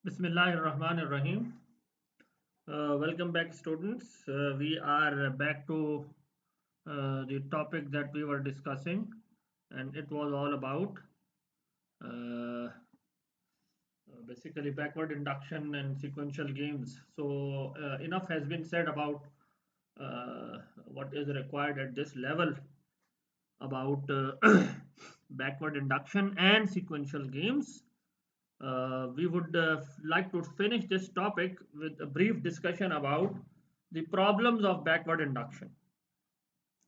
Bismillahirrahmanirrahim. Welcome back, students. We are back to the topic that we were discussing, and it was all about uh, basically backward induction and sequential games. So, enough has been said about what is required at this level about backward induction and sequential games. We would like to finish this topic with a brief discussion about the problems of backward induction.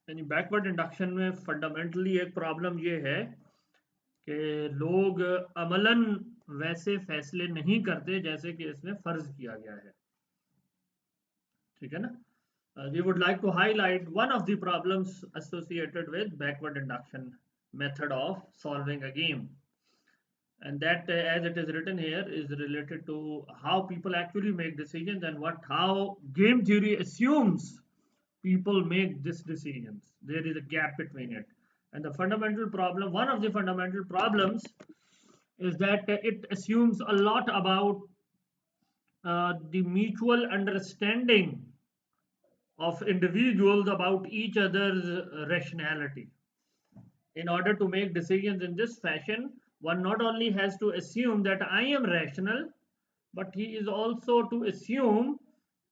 यानी backward induction में fundamentally एक problem ये है कि लोग अमलन वैसे फैसले नहीं करते जैसे कि इसमें फर्ज किया गया है, ठीक है ना. We would like to highlight one of the problems associated with backward induction method of solving a game, and that as it is written here is related to how people actually make decisions and what how game theory assumes people make these decisions. There is a gap between it, and the fundamental problem, one of the fundamental problems, is that it assumes a lot about the mutual understanding of individuals about each other's rationality. In order to make decisions in this fashion, one not only has to assume that I am rational, but he is also to assume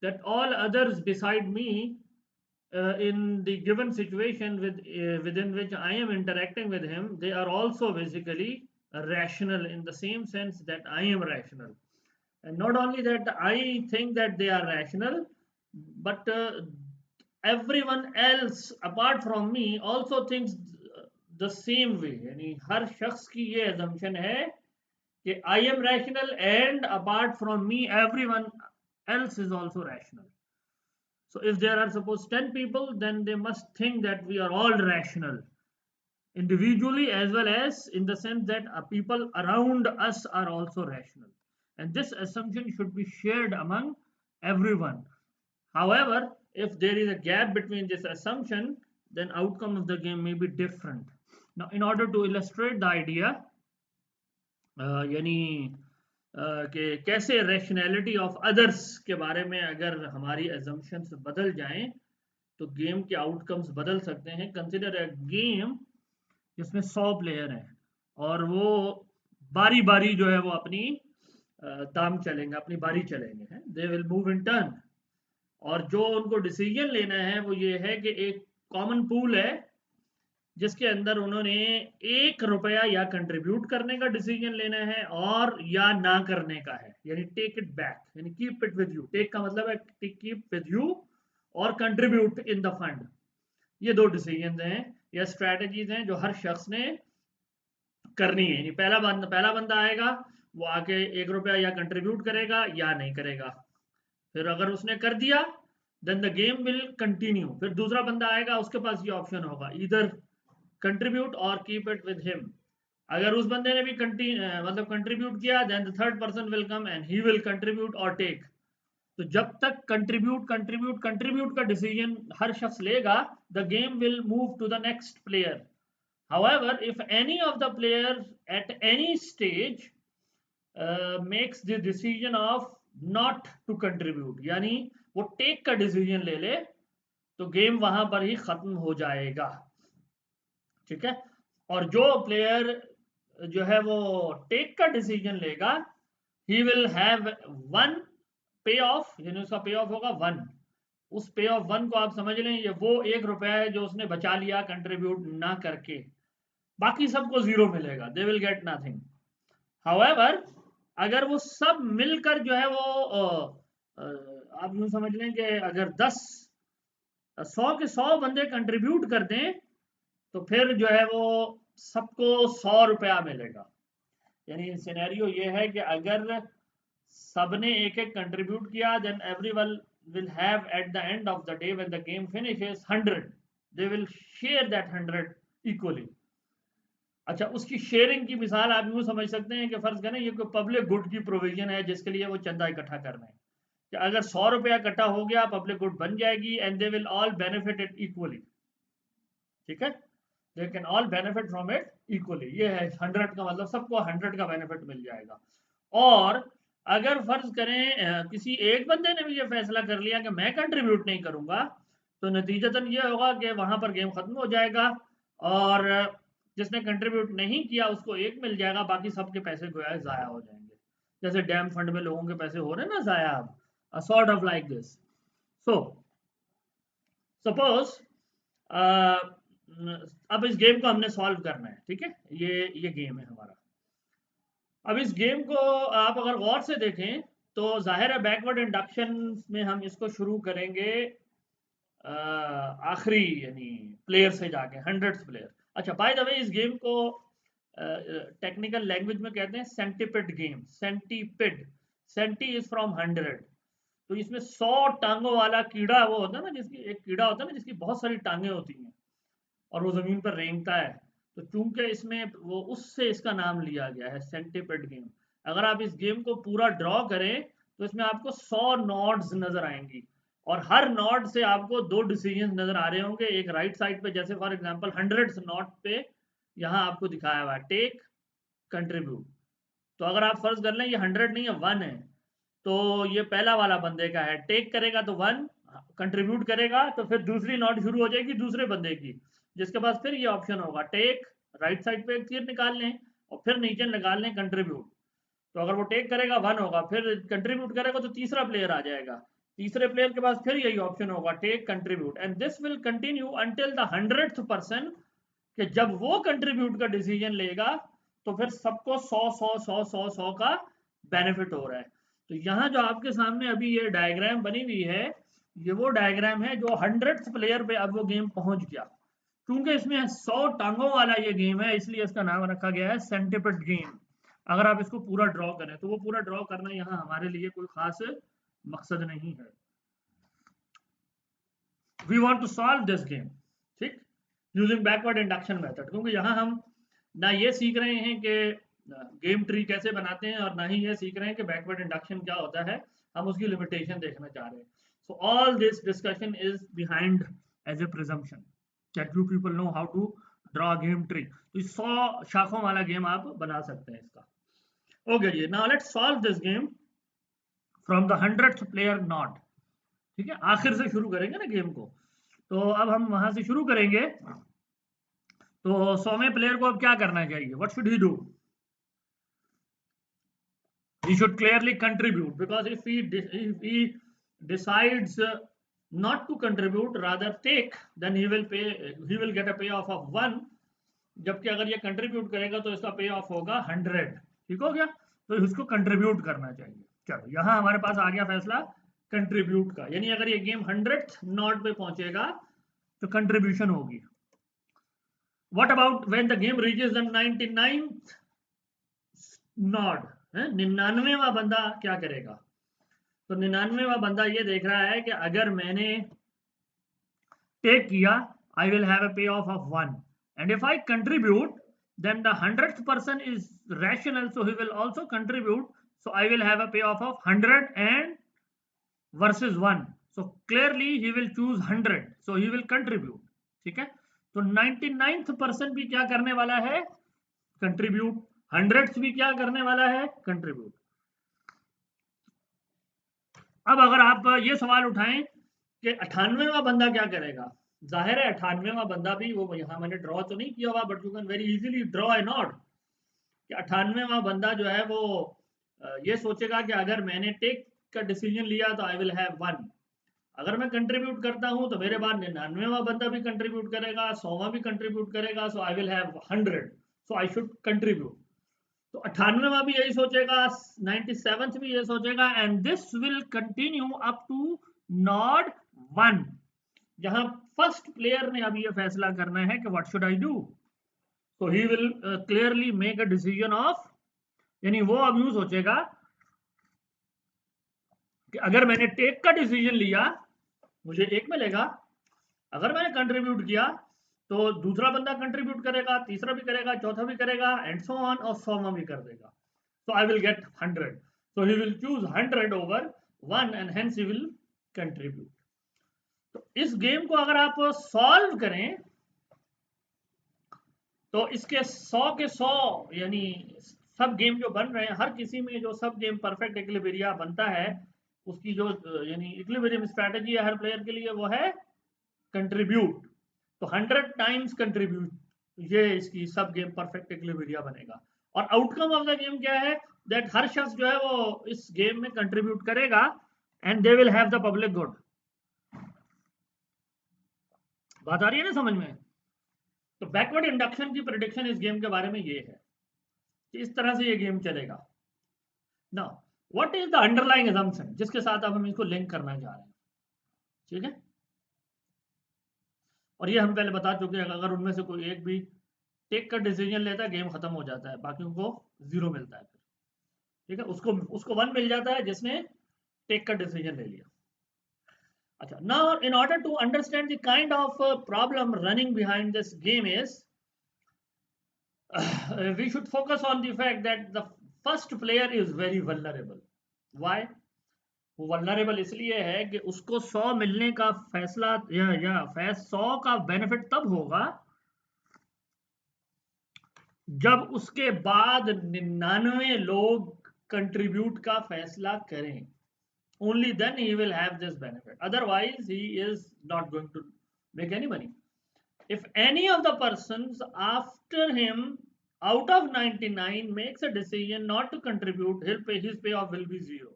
that all others beside me in the given situation within which I am interacting with him, they are also basically rational in the same sense that I am rational. And not only that, I think that they are rational, but everyone else apart from me also thinks the same way. यानी हर शख्स की ये assumption है कि I am rational and apart from me everyone else is also rational. So if there are suppose 10 people, then they must think that we are all rational individually as well as in the sense that people around us are also rational. And this assumption should be shared among everyone. However, if there is a gap between this assumption, then outcome of the game may be different. Now, in order to illustrate the idea, यानी कि कैसे rationality of others के बारे में अगर हमारी assumptions बदल जाएं तो गेम के आउटकम्स बदल सकते हैं. कंसिडर अ गेम जिसमें 100 प्लेयर हैं और वो बारी बारी जो है वो अपनी दाम चलेंगे, अपनी बारी चलेंगे हैं. They will move in turn, और जो उनको डिसीजन लेना है वो ये है कि एक कॉमन पूल है जिसके अंदर उन्होंने 1 रुपया या कंट्रीब्यूट करने का डिसीजन लेना है और या ना करने का है, यानी टेक इट बैक, यानी keep it with you. Take का मतलब है कीप विद यू और कंट्रीब्यूट इन द फंड. ये दो डिसीजन हैं या स्ट्रैटेजीज हैं जो हर शख्स ने करनी है. यानी पहला बंदा आएगा, वो आके 1 रुपया या कंट्रीब्यूट करेगा या नहीं करेगा. फिर अगर उसने कर दिया then the game will continue. फिर दूसरा बंदा आएगा, उसके पास ये ऑप्शन होगा, इधर कंट्रीब्यूट और कीप इट विद हिम. अगर उस बंदे ने भी मतलब कंट्रीब्यूट किया then the third person will come and he will contribute और टेक. तो जब तक कंट्रीब्यूट का डिसीजन हर शख्स लेगा, the game will move to the next player. However, if any of the players at any stage makes the decision of not to contribute, यानी वो टेक का डिसीजन ले ले, तो गेम वहां पर ही खत्म हो जाएगा. ठीक है. और जो प्लेयर जो है वो टेक का डिसीजन लेगा, ही विल हैव 1 पे ऑफ, यानी उसका पे ऑफ होगा 1. उस पे ऑफ 1 को आप समझ लें ये वो 1 रुपया है जो उसने बचा लिया कंट्रीब्यूट ना करके. बाकी सबको 0 मिलेगा, they will get nothing. However, अगर वो सब मिलकर जो है वो आप यूं समझ लें कि अगर 100 के 100 बंदे कंट्रीब्यूट कर दें तो फिर जो है वो सबको 100 रुपया मिलेगा. यानी सिनेरियो ये है कि अगर सबने एक एक कंट्रीब्यूट किया then everyone will have at the end of the day when the game finishes 100. They will share that 100 equally. अच्छा, उसकी शेयरिंग की मिसाल आप यूँ समझ सकते हैं कि फ़र्ज़ करें ये कोई पब्लिक गुड की प्रोविज़न है जिसके लिए वो चंदा इकट्ठा कर रहे हैं, कि अगर 100 रुपया इकट्ठा हो गया पब्लिक गुड बन जाएगी and they will all benefit it equally. ठीक है, they can all benefit from it equally. ये है 100 का मतलब सबको 100 का बेनिफिट मिल जाएगा. और अगर फर्ज करें किसी एक बंदे ने भी ये फैसला कर लिया कि मैं कंट्रीब्यूट नहीं करूंगा, तो नतीजतन ये होगा कि वहां पर गेम खत्म हो जाएगा और जिसने कंट्रीब्यूट नहीं किया उसको एक मिल जाएगा, बाकी सबके पैसे गोया ज़ाया हो जाएंगे। जैसे डैम फंड में लोगों के पैसे हो रहे हैं ना ज़ाया, अब sort of like this. So suppose अब इस गेम को हमने सॉल्व करना है, ठीक है, ये गेम है हमारा। अब इस गेम को आप अगर गौर से देखें तो जाहिर है बैकवर्ड इंडक्शन में हम इसको शुरू करेंगे आखिरी यानी प्लेयर से जाके, हंड्रेड्स प्लेयर। अच्छा, बाय द वे इस गेम को टेक्निकल लैंग्वेज में कहते हैं सेंटीपिड गेम। सेंटीपिड, सेंटी इज फ्रॉम 100, तो इसमें 100 टांगों वाला कीड़ा वो होता है ना, जिसकी एक कीड़ा होता है ना जिसकी बहुत सारी टांगे होती हैं और वो जमीन पर रेंगता है, तो चूंकि इसमें वो उससे इसका नाम लिया गया है सेंटीपिड गेम। अगर आप इस गेम को पूरा ड्रॉ करें तो इसमें आपको 100 नॉड्स नजर आएंगी और हर नॉड से आपको 2 डिसीजन नजर आ रहे होंगे। एक राइट साइड पे, जैसे फॉर एग्जांपल 100 नॉट पे यहाँ आपको दिखाया हुआ है टेक, कंट्रीब्यूट। तो अगर आप फर्ज कर लें ये 100 नहीं है 1 है, तो ये पहला वाला बंदे का है, टेक करेगा तो 1, कंट्रीब्यूट करेगा तो फिर दूसरी नॉट शुरू हो जाएगी दूसरे बंदे की, जिसके पास फिर ये ऑप्शन होगा टेक, राइट साइड पे एक तीर निकाल लें और फिर नीचे निकाल लें कंट्रीब्यूट। तो अगर वो टेक करेगा 1 होगा, फिर कंट्रीब्यूट करेगा तो तीसरा प्लेयर आ जाएगा, तीसरे प्लेयर के पास फिर यही ऑप्शन होगा take, contribute, and this will continue until the 100th person, कि जब वो कंट्रीब्यूट का डिसीजन लेगा तो फिर सबको 100 का बेनिफिट हो रहा है। तो यहाँ जो आपके सामने अभी ये डायग्राम बनी हुई है, ये वो डायग्राम है जो 100th प्लेयर पे अब वो गेम पहुंच गया। क्योंकि इसमें 100 टांगों वाला ये गेम है, इसलिए इसका नाम रखा गया है सेंटीपिड गेम। अगर आप इसको पूरा ड्रॉ करें तो वो पूरा ड्रॉ करना यहाँ हमारे लिए कोई खास मकसद नहीं है। We want to solve this game, ठीक, यूजिंग बैकवर्ड इंडक्शन मेथड, क्योंकि यहाँ हम ना ये सीख रहे हैं कि गेम ट्री कैसे बनाते हैं और ना ही ये सीख रहे हैं कि बैकवर्ड इंडक्शन क्या होता है, हम उसकी लिमिटेशन देखना चाह रहे हैं। So all this discussion is behind as a presumption that you people know how to draw game tree. तो 100 शाखों वाला गेम आप बना सकते हैं इसका। ओके जी, now let's solve this game from the 100th player not, ठीक है, आखिर से शुरू करेंगे ना गेम को, तो अब हम वहां से शुरू करेंगे। तो 100वें प्लेयर को अब क्या करना चाहिए, what should he do? He should clearly contribute, because if he decides not to contribute, rather take, then he will get a payoff of 1, जबकि अगर ये कंट्रीब्यूट करेगा तो इसका पे ऑफ होगा 100। ठीक हो गया, तो इसको कंट्रीब्यूट करना चाहिए। चलो यहाँ हमारे पास आ गया फैसला कंट्रीब्यूट का, यानी अगर ये गेम 100th नॉट पे पहुंचेगा तो कंट्रीब्यूशन होगी। What about when the game reaches the 99th node, 99वां बंदा क्या करेगा? तो 99वां बंदा ये देख रहा है कि अगर मैंने टेक किया, आई विल हैव अ पे of 1, and if I contribute then the 100th person is rational, so he will also contribute, so I will have a payoff of 100 and versus 1, so clearly he will choose 100, so he will contribute। ठीक है, तो 99th person भी क्या करने वाला है? Contribute. 100th भी क्या करने वाला है? कंट्रीब्यूट। अब अगर आप ये सवाल उठाएं कि 98वां बंदा क्या करेगा, जाहिर है 98वां बंदा भी, वो यहाँ मैंने ड्रॉ तो नहीं किया हुआ, but you can very easily draw a not, कि 98वां बंदा जो है वो ये सोचेगा कि अगर मैंने टेक का डिसीजन लिया तो आई विल हैव 1, अगर मैं कंट्रीब्यूट करता हूं तो मेरे बाद 99वां बंदा भी कंट्रीब्यूट करेगा, 100वां भी कंट्रीब्यूट करेगा, so I will have 100, so I should contribute. तो 98वां भी यही सोचेगा, 97th भी यही सोचेगा, and this will continue up to node 1, जहां फर्स्ट प्लेयर ने अब ये फैसला करना है कि व्हाट शुड आई डू। तो he will clearly make a decision of, यानी वो अब यूं सोचेगा कि अगर मैंने टेक का डिसीजन लिया मुझे 1 मिलेगा, अगर मैंने कंट्रीब्यूट किया तो दूसरा बंदा कंट्रीब्यूट करेगा, तीसरा भी करेगा, चौथा भी करेगा, एंड सो ऑन, और 100वां भी कर देगा, so I will get 100, so he will choose 100 over 1 and hence he will contribute। तो इस गेम को अगर आप सॉल्व करें तो इसके 100 के 100 यानी सब गेम जो बन रहे हैं, हर किसी में जो सब गेम परफेक्ट इक्विलिब्रिया बनता है, उसकी जो यानी इक्विलिब्रियम स्ट्रैटेजी है हर प्लेयर के लिए, वो है कंट्रीब्यूट। तो 100 टाइम्स कंट्रीब्यूट, ये इसकी सब गेम परफेक्ट इक्विलिब्रिया बनेगा। और आउटकम ऑफ द गेम क्या है, दैट हर शख्स जो है वो इस गेम में कंट्रीब्यूट करेगा and they will have the public good. बात आ रही है ना समझ में? तो बैकवर्ड इंडक्शन की प्रेडिक्शन इस गेम के बारे में ये है कि इस तरह से ये गेम चलेगा। Now what is the underlying assumption जिसके साथ अब हम इसको लिंक करना चाह रहे हैं, ठीक है? और ये हम पहले बता चुके हैं, अगर उनमें से कोई एक भी टेक का डिसीजन लेता है, गेम खत्म हो जाता है, बाकियों को 0 मिलता है फिर, ठीक है? उसको उसको 1 मिल जाता है जिसने टेक का डिसीजन ले लिया। अच्छा, now in order to understand the kind of problem running behind this game is we should focus on the fact that the first player is very vulnerable. Why? वो वल्नरेबल इसलिए है कि उसको 100 मिलने का फैसला या 100 का बेनिफिट तब होगा जब उसके बाद 99 लोग कंट्रीब्यूट का फैसला करें। Only then he will have this benefit. Otherwise, he is not going to make any money. If any of the persons after him out of 99 makes a decision not to contribute, his payoff will be 0.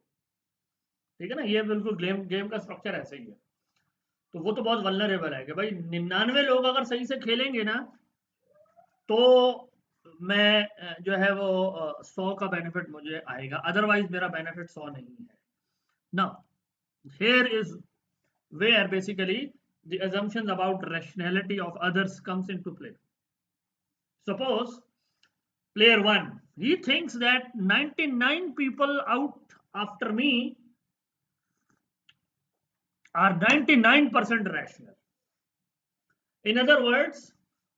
ठीक है ना? ये बिल्कुल game का structure ऐसा ही है। तो वो तो बहुत वल्नरेबल है कि भाई 99 लोग अगर सही से खेलेंगे ना, तो मैं जो है वो 100 का बेनिफिट मुझे आएगा, अदरवाइज मेरा बेनिफिट 100 नहीं है ना। Here is where basically the assumptions about rationality of others comes into play. Suppose player 1, he thinks that 99 people out after me are 99% rational. In other words,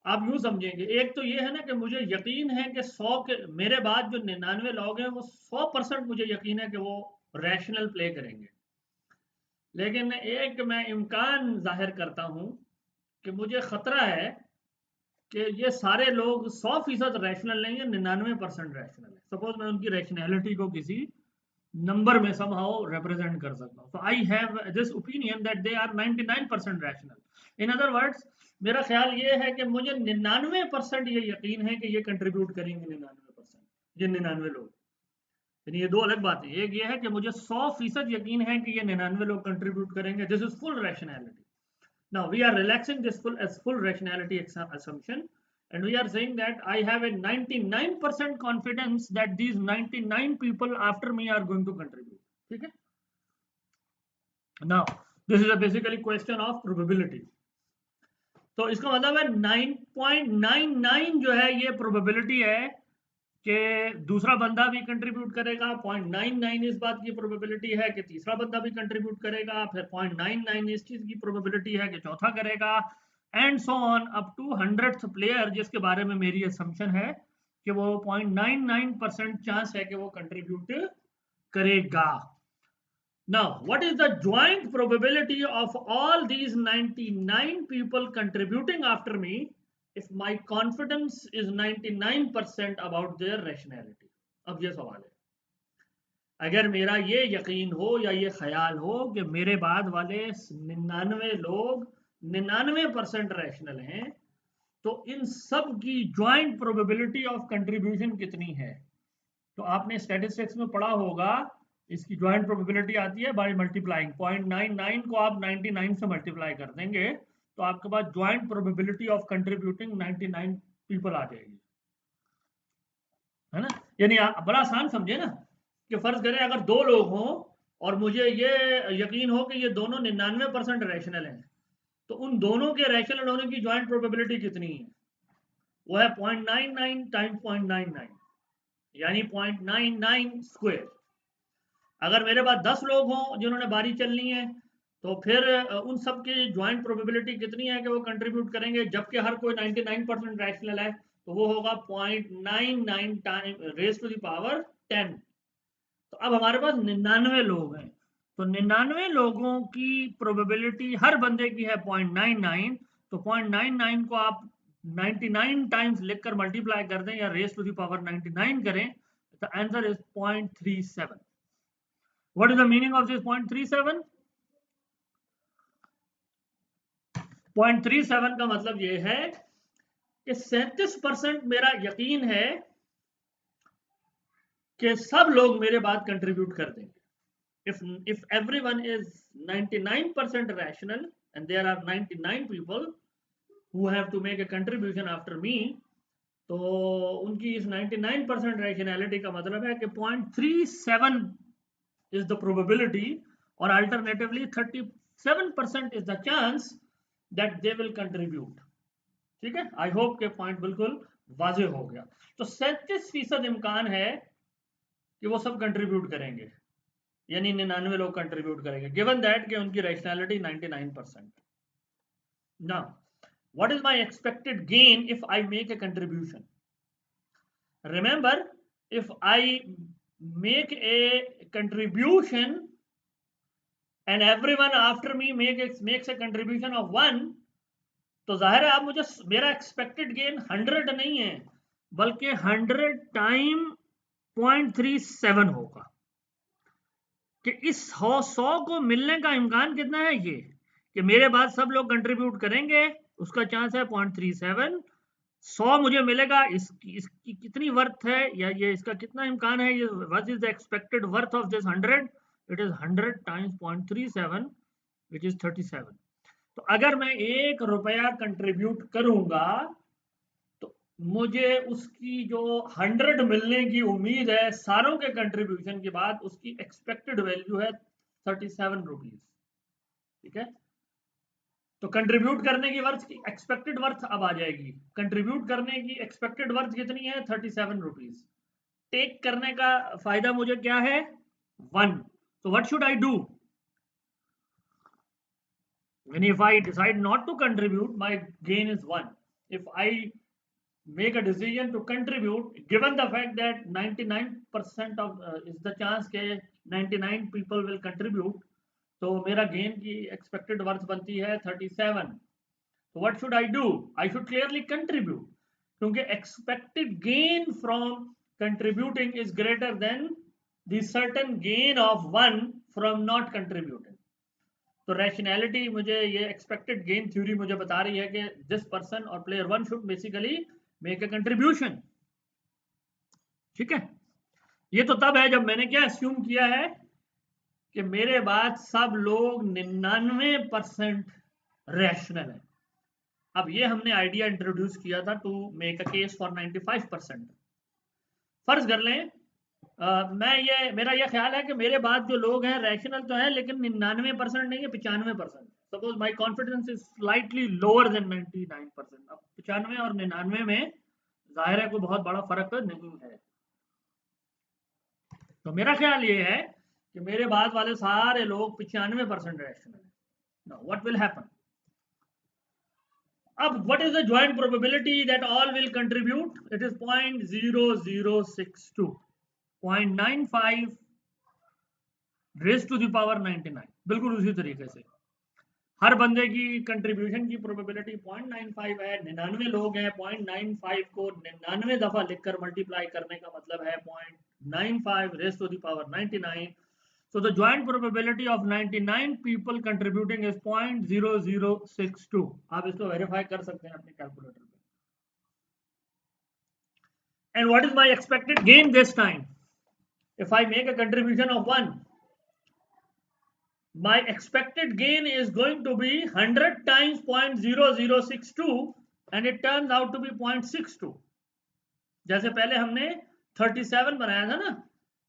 आप यूं समझेंगे, एक तो ये है ना कि मुझे यकीन है कि 100 के मेरे बाद जो 99 लोग हैं वो 100% मुझे यकीन है कि वो रैशनल प्ले करेंगे। लेकिन एक मैं इम्कान जाहिर करता हूं कि मुझे खतरा है कि ये सारे लोग 100% रैशनल नहीं है, 99% रैशनल है। सपोज मैं उनकी रैशनैलिटी को किसी नंबर में somehow represent कर सकता हूँ। So I have this opinion that they are 99% rational. In other words, मेरा ख्याल ये है कि मुझे 99% ये यकीन है कि ये कंट्रीब्यूट करेंगे 99%, ये 99 लोग। यानी ये दो अलग बातें, एक ये है कि मुझे 100% यकीन है कि ये 99 लोग कंट्रीब्यूट करेंगे, this is full rationality. Now we are relaxing this full rationality assumption, and we are saying that I have a 99% confidence that these 99 people after me are going to contribute. ठीक है? Now this is a basically question of probability. तो इसका मतलब है 9.99 जो है ये probability है कि दूसरा बंदा भी कंट्रीब्यूट करेगा। 0.99 इस बात की प्रोबेबिलिटी है कि तीसरा बंदा भी कंट्रीब्यूट करेगा। फिर 0.99 इस चीज की प्रोबेबिलिटी है कि चौथा करेगा, and so on up to 100th player, जिसके बारे में मेरी असम्पशन है कि वो 0.99% चांस है कि वो कंट्रीब्यूट करेगा। Now, what is the joint probability of all these 99 people contributing after me if my confidence is 99% about their rationality? अब ये सवाल है, अगर मेरा ये यकीन हो या ये ख्याल हो कि मेरे बाद वाले 99 लोग 99% रैशनल हैं, तो इन सब की ज्वाइंट प्रोबेबिलिटी ऑफ कंट्रीब्यूशन कितनी है? तो आपने स्टैटिस्टिक्स में पढ़ा होगा, इसकी ज्वाइंट प्रोबेबिलिटी आती है बाय मल्टीप्लाइंग। 0.99 को आप 99 से मल्टीप्लाई कर देंगे तो आपके पास joint probability of contributing 99 people आ जाएगी, है ना? यानी आप बड़ा आसान समझे ना, कि फर्ज करें अगर 2 लोग हों और मुझे ये यकीन हो कि ये दोनों 99% रैशनल हैं, तो उन दोनों के रैशनल होने की ज्वाइंट प्रोबेबिलिटी कितनी है? वो है 0.99 टाइम्स 0.99, यानी 0.99 स्क्वायर। अगर मेरे पास 10 लोग हों जिन्होंने बारी चलनी है, तो फिर उन सब की ज्वाइंट प्रोबेबिलिटी कितनी है कि वो कंट्रीब्यूट करेंगे, जबकि हर कोई 99% रैशनल है, तो वो होगा 0.99 time raise to the power 10। तो अब हमारे पास 99 लोग हैं, तो 99 लोगों की प्रोबेबिलिटी हर बंदे की है 0.99, तो 0.99 को आप 99 टाइम्स लिखकर मल्टीप्लाई कर दें या रेज टू द पावर 99 करें, The answer is 0.37. What is the meaning of this 0.37? 0.37 का मतलब ये है कि 37% मेरा यकीन है कि सब लोग मेरे बाद कंट्रीब्यूट कर देंगे. If everyone is 99% rational and there are 99 people who have to make a contribution after me, तो उनकी इस 99% रैशनैलिटी का मतलब है कि 0.37 is the probability, or alternatively 37% is the chance that they will contribute. ठीक है, आई होप के पॉइंट बिल्कुल वाज़ेह हो गया. तो 37% इम्कान है कि वो सब कंट्रीब्यूट करेंगे, यानी 99 लोग कंट्रीब्यूट करेंगे, गिवन दैट कि उनकी rationality 99%. Now what is my expected gain if I make a contribution? Remember, if I make a contribution and everyone after me makes a contribution of 1, तो जाहिर है अब मुझे मेरा एक्सपेक्टेड गेन 100 नहीं है, बल्कि 100 टाइम 0.37 होगा. कि इस 100 को मिलने का इम्कान कितना है, ये कि मेरे बाद सब लोग कंट्रीब्यूट करेंगे, उसका चांस है 0.37. 100 मुझे मिलेगा, इसकी कितनी वर्थ है, या ये इसका कितना इम्कान है, ये what is the expected worth of this 100? It is 100 times 0.37 which is 37. तो अगर मैं 1 रुपया कंट्रीब्यूट करूंगा तो मुझे उसकी जो 100 मिलने की उम्मीद है सारों के कंट्रीब्यूशन के बाद, उसकी एक्सपेक्टेड वैल्यू है 37 रुपीज. ठीक है, तो कंट्रीब्यूट करने की वर्थ की एक्सपेक्टेड वर्थ अब आ जाएगी. कंट्रीब्यूट करने की एक्सपेक्टेड वर्थ कितनी है? 37 रुपीज. टेक करने का फायदा मुझे क्या है? 1. So what should I do? And if I decide not to contribute, my gain is 1. If I make a decision to contribute, given the fact that 99% of is the chance के 99 people will contribute, तो मेरा gain की expected worth बनती है 37. So what should I do? I should clearly contribute, क्योंकि expected gain from contributing is greater than the certain gain of 1 from not contributing. तो rationality मुझे ये एक्सपेक्टेड गेन थ्योरी मुझे बता रही है कि दिस पर्सन और player 1 should basically make a contribution. ठीक है, ये तो तब है जब मैंने क्या अस्यूम किया है कि मेरे बाद सब लोग 99% रैशनल है. अब ये हमने आइडिया इंट्रोड्यूस किया था to make a case for 95%. फर्ज कर लें मेरा ये ख्याल है कि मेरे बाद जो लोग हैं रैशनल तो है, लेकिन 99% नहीं है, 95%. Suppose my confidence is slightly lower than 99%. अब 95 और 99 में जाहिर है कोई बहुत बड़ा फर्क तो नहीं है. तो मेरा ख्याल ये है कि मेरे बाद वाले सारे लोग 95% रैशनल है. Now what will happen? अब what is the joint probability that all will contribute? It is 0.0062. 0.95 raise to the power 99. बिल्कुल उसी तरीके से हर बंदे की कंट्रीब्यूशन की प्रोबेबिलिटी 0.95 है. 99 लोग हैं, 0.95 को 99 दफा लिखकर मल्टीप्लाई करने का मतलब है 0.95 raise to the power 99. So the joint probability of 99 people contributing is 0.0062. आप इसको वेरीफाई कर सकते हैं अपने कैलकुलेटर पे. And what is my expected gain this time? If I make a contribution of 1, my expected gain is going to be 100 times 0.0062 and it turns out to be 0.62. जैसे पहले हमने 37 बनाया था ना,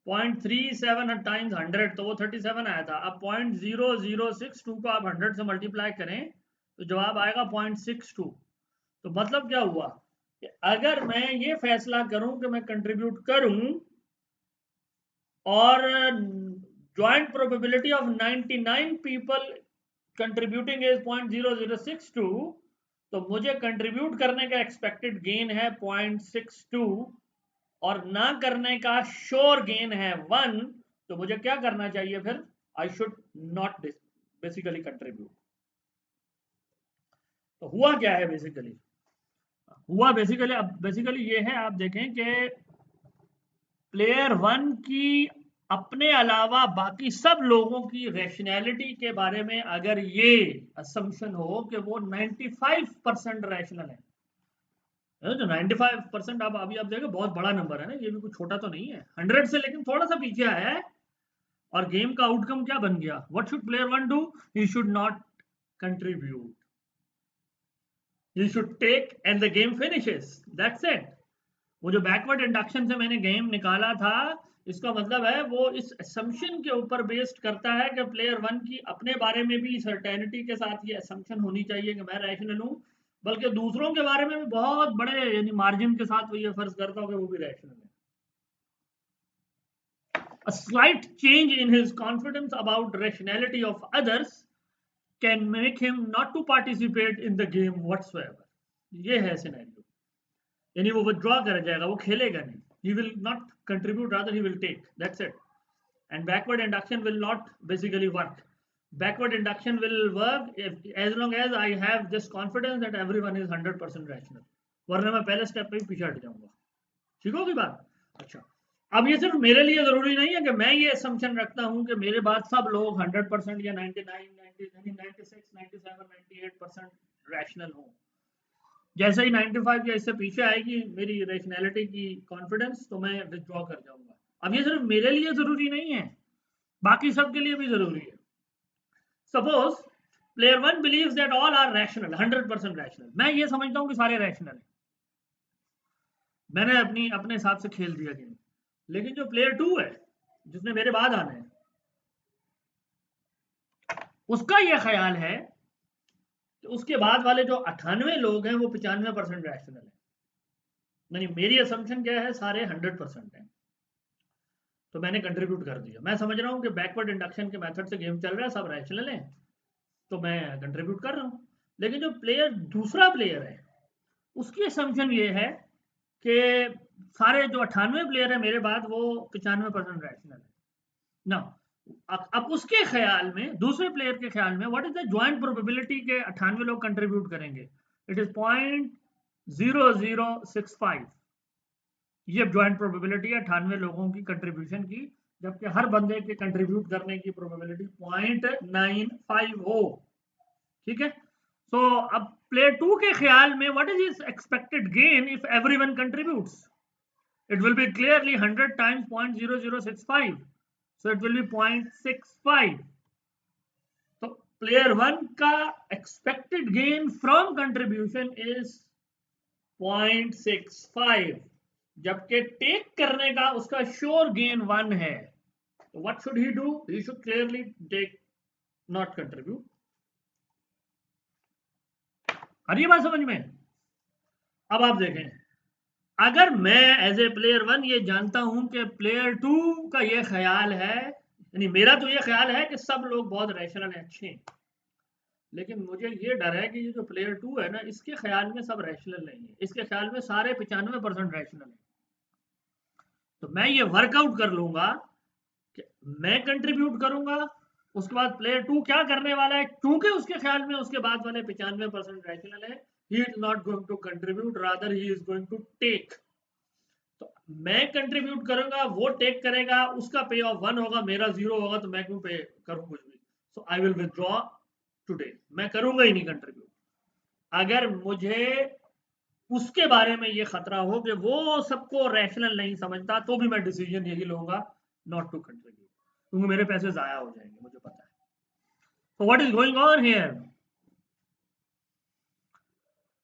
0.37 टाइम्स 100, तो वो 37 आया था. अब 0.0062 को आप 100 से मल्टीप्लाई करें तो जवाब आएगा 0.62. तो मतलब क्या हुआ कि अगर मैं ये फैसला करूं कि मैं कंट्रीब्यूट करूं और joint probability of 99 people contributing is 0.0062, तो मुझे कंट्रीब्यूट करने का एक्सपेक्टेड गेन है 0.62 और ना करने का श्योर गेन है 1. तो मुझे क्या करना चाहिए फिर? I should not basically contribute. तो हुआ क्या है बेसिकली? हुआ बेसिकली अब बेसिकली ये है, आप देखें कि प्लेयर वन की अपने अलावा बाकी सब लोगों की रैशनैलिटी के बारे में अगर ये असम्पशन हो कि वो 95% रैशनल है, तो 95% आप अभी आप देखो बहुत बड़ा नंबर है ना, ये भी कुछ छोटा तो नहीं है 100 से, लेकिन थोड़ा सा पीछे आया है। और गेम का आउटकम क्या बन गया? What should player one do? He should not contribute, he should take and the game finishes, that's it. वो जो बैकवर्ड इंडक्शन से मैंने गेम निकाला था, इसका मतलब है वो इस असम्पशन के ऊपर बेस्ड करता है कि प्लेयर वन की अपने बारे में भी सर्टेनिटी के साथ ये असम्पशन होनी चाहिए कि मैं रैशनल हूँ, बल्कि दूसरों के बारे में भी बहुत बड़े यानी मार्जिन के साथ वो ये फर्ज करता हो कि वो भी रैशनल है। A slight change in his confidence about rationality of others can make him not to participate in the game whatsoever. ये है सिनेरियो, यानी वो विथड्रॉ कर जाएगा, वो खेलेगा नहीं, he will not contribute, rather he will take, that's it. And backward induction will not basically work. Backward induction will work as long as I have this confidence that everyone is 100% rational, वरना मैं पहले step पे ही पीछे हट जाऊंगा। ठीक होगी बात? अच्छा, अब ये सिर्फ मेरे लिए जरूरी नहीं है कि मैं ये असम्पशन रखता हूं कि मेरे बाद सब लोग 100% या 99, 90, 96, 97, 98% रैशनल हों। जैसे ही 95 या इससे पीछे आएगी मेरी रैशनैलिटी की कॉन्फिडेंस, तो मैं विथड्रॉ कर जाऊंगा। अब ये सिर्फ मेरे लिए जरूरी नहीं है, बाकी सबके लिए भी जरूरी है। Suppose player one believes that all are rational, 100% rational. मैं ये समझता हूं कि सारे रैशनल हैं, मैंने अपने हिसाब से खेल दिया गेम। लेकिन जो प्लेयर टू है, जिसने मेरे बाद आना है, उसका यह ख्याल है कि उसके बाद वाले जो 98 लोग हैं वो 95% रैशनल है। नहीं, मेरी असम्पशन क्या है? सारे 100% हैं, तो मैंने कंट्रीब्यूट कर दिया। मैं समझ रहा हूँ कि बैकवर्ड इंडक्शन के मेथड से गेम चल रहा है, सब रैशनल हैं, तो मैं कंट्रीब्यूट कर रहा हूँ। लेकिन जो दूसरा प्लेयर है, उसकी असम्पशन ये है कि सारे जो 98 प्लेयर है मेरे बाद, वो 95% रैशनल है ना। अब उसके ख्याल में, दूसरे प्लेयर के ख्याल में, what is the joint probability के 98 लोग कंट्रीब्यूट करेंगे? It is 0.0065। ये ज्वाइंट प्रोबेबिलिटी है 98 लोगों की कंट्रीब्यूशन की, जबकि हर बंदे के कंट्रीब्यूट करने की प्रोबेबिलिटी 0.95 हो। ठीक है, सो अब प्लेयर टू के ख्याल में what is his expected gain if everyone contributes? it will be clearly 100 times 0.0065, so it will be 0.65. तो प्लेयर वन का expected gain from contribution is 0.65, जबकि टेक करने का उसका श्योर गेन 1 है। तो what should he do? He should clearly take, not contribute. आ रही बात समझ में? अब आप देखें, अगर मैं एज ए प्लेयर वन ये जानता हूं कि प्लेयर टू का ये ख्याल है, यानी मेरा तो ये ख्याल है कि सब लोग बहुत रैशनल हैं, अच्छे हैं, लेकिन मुझे ये डर है कि ये जो प्लेयर टू है ना, इसके ख्याल में सब रैशनल नहीं है, इसके ख्याल में सारे 95% रैशनल है। तो मैं ये वर्कआउट कर लूंगा कि मैं कंट्रीब्यूट करूंगा, उसके बाद प्लेयर टू क्या करने वाला है, क्योंकि उसके ख्याल में उसके बाद वाले 95% रैशनल है, he is not going to contribute, rather he is going to take. तो मैं कंट्रीब्यूट करूंगा, वो टेक करेगा, उसका पे ऑफ 1 होगा, मेरा 0 होगा, तो मैं क्यों पे करूं कुछ भी? सो आई विल विथड्रॉ टुडे, मैं करूंगा ही नहीं कंट्रीब्यूट। अगर मुझे उसके बारे में ये खतरा हो कि वो सबको रैशनल नहीं समझता, तो भी मैं डिसीजन यही लूंगा, नॉट टू कंट्रीब्यूट, क्योंकि मेरे पैसे जाया हो जाएंगे, मुझे पता है। So what is going on here?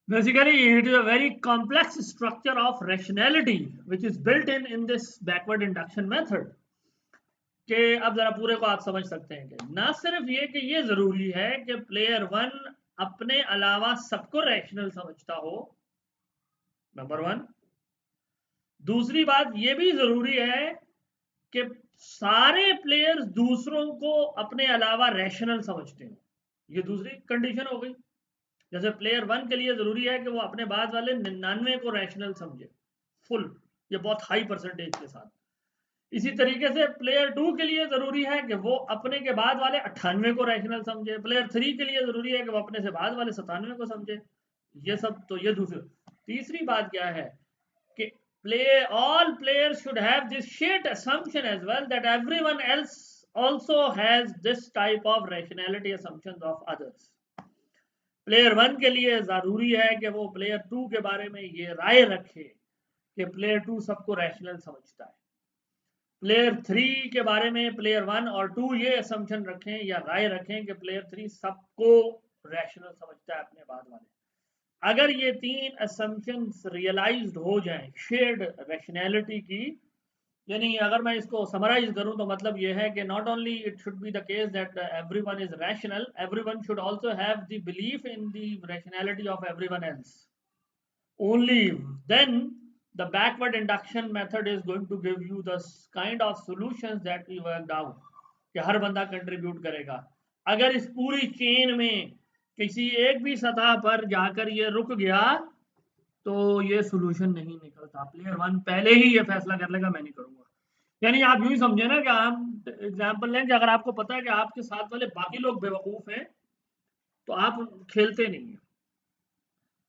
Basically, it is a very complex structure of rationality which is built in this backward induction method. कि अब जरा पूरे को आप समझ सकते हैं कि ना सिर्फ ये कि ये जरूरी है कि प्लेयर वन अपने अलावा सबको रैशनल समझता हो, नंबर वन। दूसरी बात ये भी जरूरी है कि सारे प्लेयर्स दूसरों को अपने अलावा रैशनल समझते हो, ये दूसरी कंडीशन हो गई। जैसे प्लेयर वन के लिए जरूरी है कि वो अपने बाद वाले 99 को रैशनल समझे, फुल, ये बहुत हाई परसेंटेज के साथ। इसी तरीके से प्लेयर टू के लिए जरूरी है कि वो अपने के बाद वाले 98 को रैशनल समझे, प्लेयर थ्री के लिए जरूरी है कि वो अपने से बाद वाले 97 को समझे। ये सब तो ये दूसरी। तीसरी बात क्या है कि all players should have this shared assumption as well that everyone else also has this type of rationality assumptions of others. Player 1 के लिए जरूरी है कि वो प्लेयर 2 के बारे में ये राय रखे कि प्लेयर 2 सबको रैशनल समझता है। प्लेयर 3 के बारे में प्लेयर 1 और 2 ये असम्पशन रखें या राय रखें कि प्लेयर 3 सबको रैशनल समझता है अपने बाद वाले। अगर ये 3 असम्पशंस रियलाइज्ड हो जाएं शेयर्ड रैशनैलिटी की, यानी अगर मैं इसको समराइज करूं तो मतलब ये है कि not only it should be the case that everyone is rational, everyone should also have the belief in the rationality of everyone else. Only then the backward induction method is going to give you the kind of solutions that we worked out कि हर बंदा contribute करेगा। अगर इस पूरी chain में किसी एक भी सतह पर जाकर ये रुक गया तो ये सोल्यूशन नहीं निकलता। प्लेयर 1 पहले ही ये फैसला कर लेगा मैं नहीं करूंगा। यानी आप यूं ही समझे ना कि आप एग्जाम्पल लें कि अगर आपको पता है कि आपके साथ वाले बाकी लोग बेवकूफ हैं तो आप खेलते नहीं है।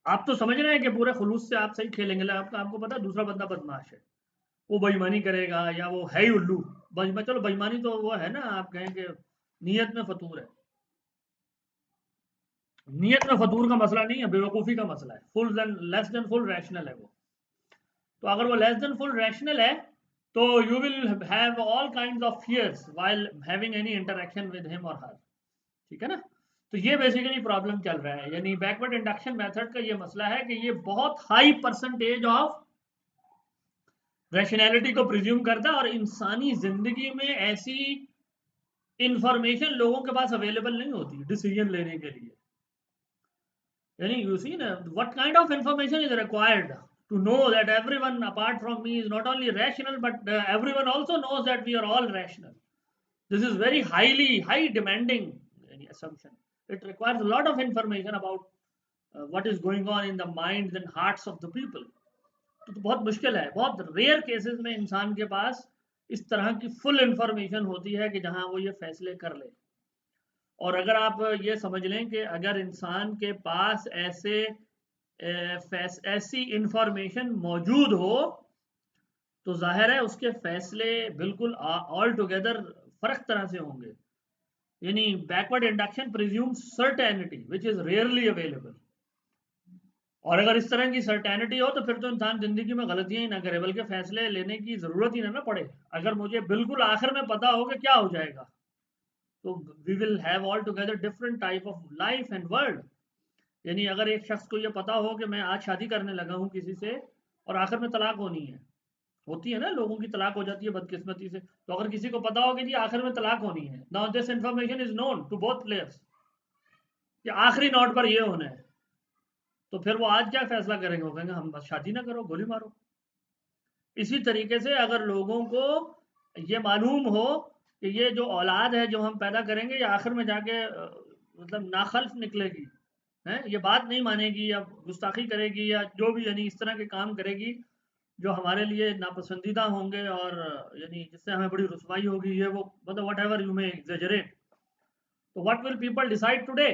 आप तो समझ रहे हैं कि पूरे खुलूस से आप सही खेलेंगे, आपको पता है दूसरा बंदा बदमाश है, वो बेईमानी करेगा या वो है ही उल्लू। चलो बेईमानी तो वो है ना, आप कहें कि नीयत में फतूर है। नियत में फतूर का मसला नहीं है, बेवकूफ़ी का मसला है। Full than less than full rational है वो। तो अगर वो लेस देन फुल रैशनल है तो you will have all kinds of fears while having any interaction with him और हर। ठीक है ना? तो ये बेसिकली प्रॉब्लम चल रहा है। यानी बैकवर्ड इंडक्शन मेथड का ये मसला है कि ये बहुत हाई परसेंटेज ऑफ रैशनैलिटी को प्रिज्यूम करता है और इंसानी जिंदगी में ऐसी इंफॉर्मेशन लोगों के पास अवेलेबल नहीं होती डिसीजन लेने के लिए। यानी you see na, what kind of information is required to know that everyone apart from me is not only rational but everyone also knows that we are all rational. This is very high demanding assumption. It requires a lot of information about what is going on in the minds and hearts of the people. तो बहुत मुश्किल है। बहुत rare cases में इंसान के पास इस तरह की फुल इंफॉर्मेशन होती है कि जहां वो ये फैसले कर ले। और अगर आप ये समझ लें कि अगर इंसान के पास ऐसी इंफॉर्मेशन मौजूद हो तो जाहिर है उसके फैसले बिल्कुल ऑल टुगेदर फर्क तरह से होंगे। यानी backward induction presumes certainty which is rarely available. और अगर इस तरह की सर्टेनिटी हो तो फिर तो इंसान जिंदगी में गलतियां ही ना करे बल्कि फैसले लेने की जरूरत ही ना पड़े। अगर मुझे बिल्कुल आखिर में पता हो कि क्या हो जाएगा तो we will have all together different type of life and world. यानी अगर एक शख्स को ये पता हो कि मैं आज शादी करने लगा हूँ किसी से और आखिर में तलाक होती है ना, लोगों की तलाक हो जाती है बदकिस्मती से। तो अगर किसी को पता हो कि जी आखिर में तलाक होनी है, now this information is known to both players कि आखिरी नोट पर ये होना है, तो फिर वो आज क्या फैसला करेंगे? वो कहेंगे हम बस शादी ना करो, गोली मारो। इसी तरीके से अगर लोगों को ये मालूम हो कि ये जो औलाद है जो हम पैदा करेंगे ये आखिर में जाके मतलब नाखल्फ निकलेगी, है ये बात नहीं मानेगी या गुस्ताखी करेगी या जो भी यानी इस तरह के काम करेगी जो हमारे लिए नापसंदीदा होंगे और यानी जिससे हमें बड़ी रुसवाई होगी, ये वो मतलब whatever you may exaggerate. तो what will people decide today?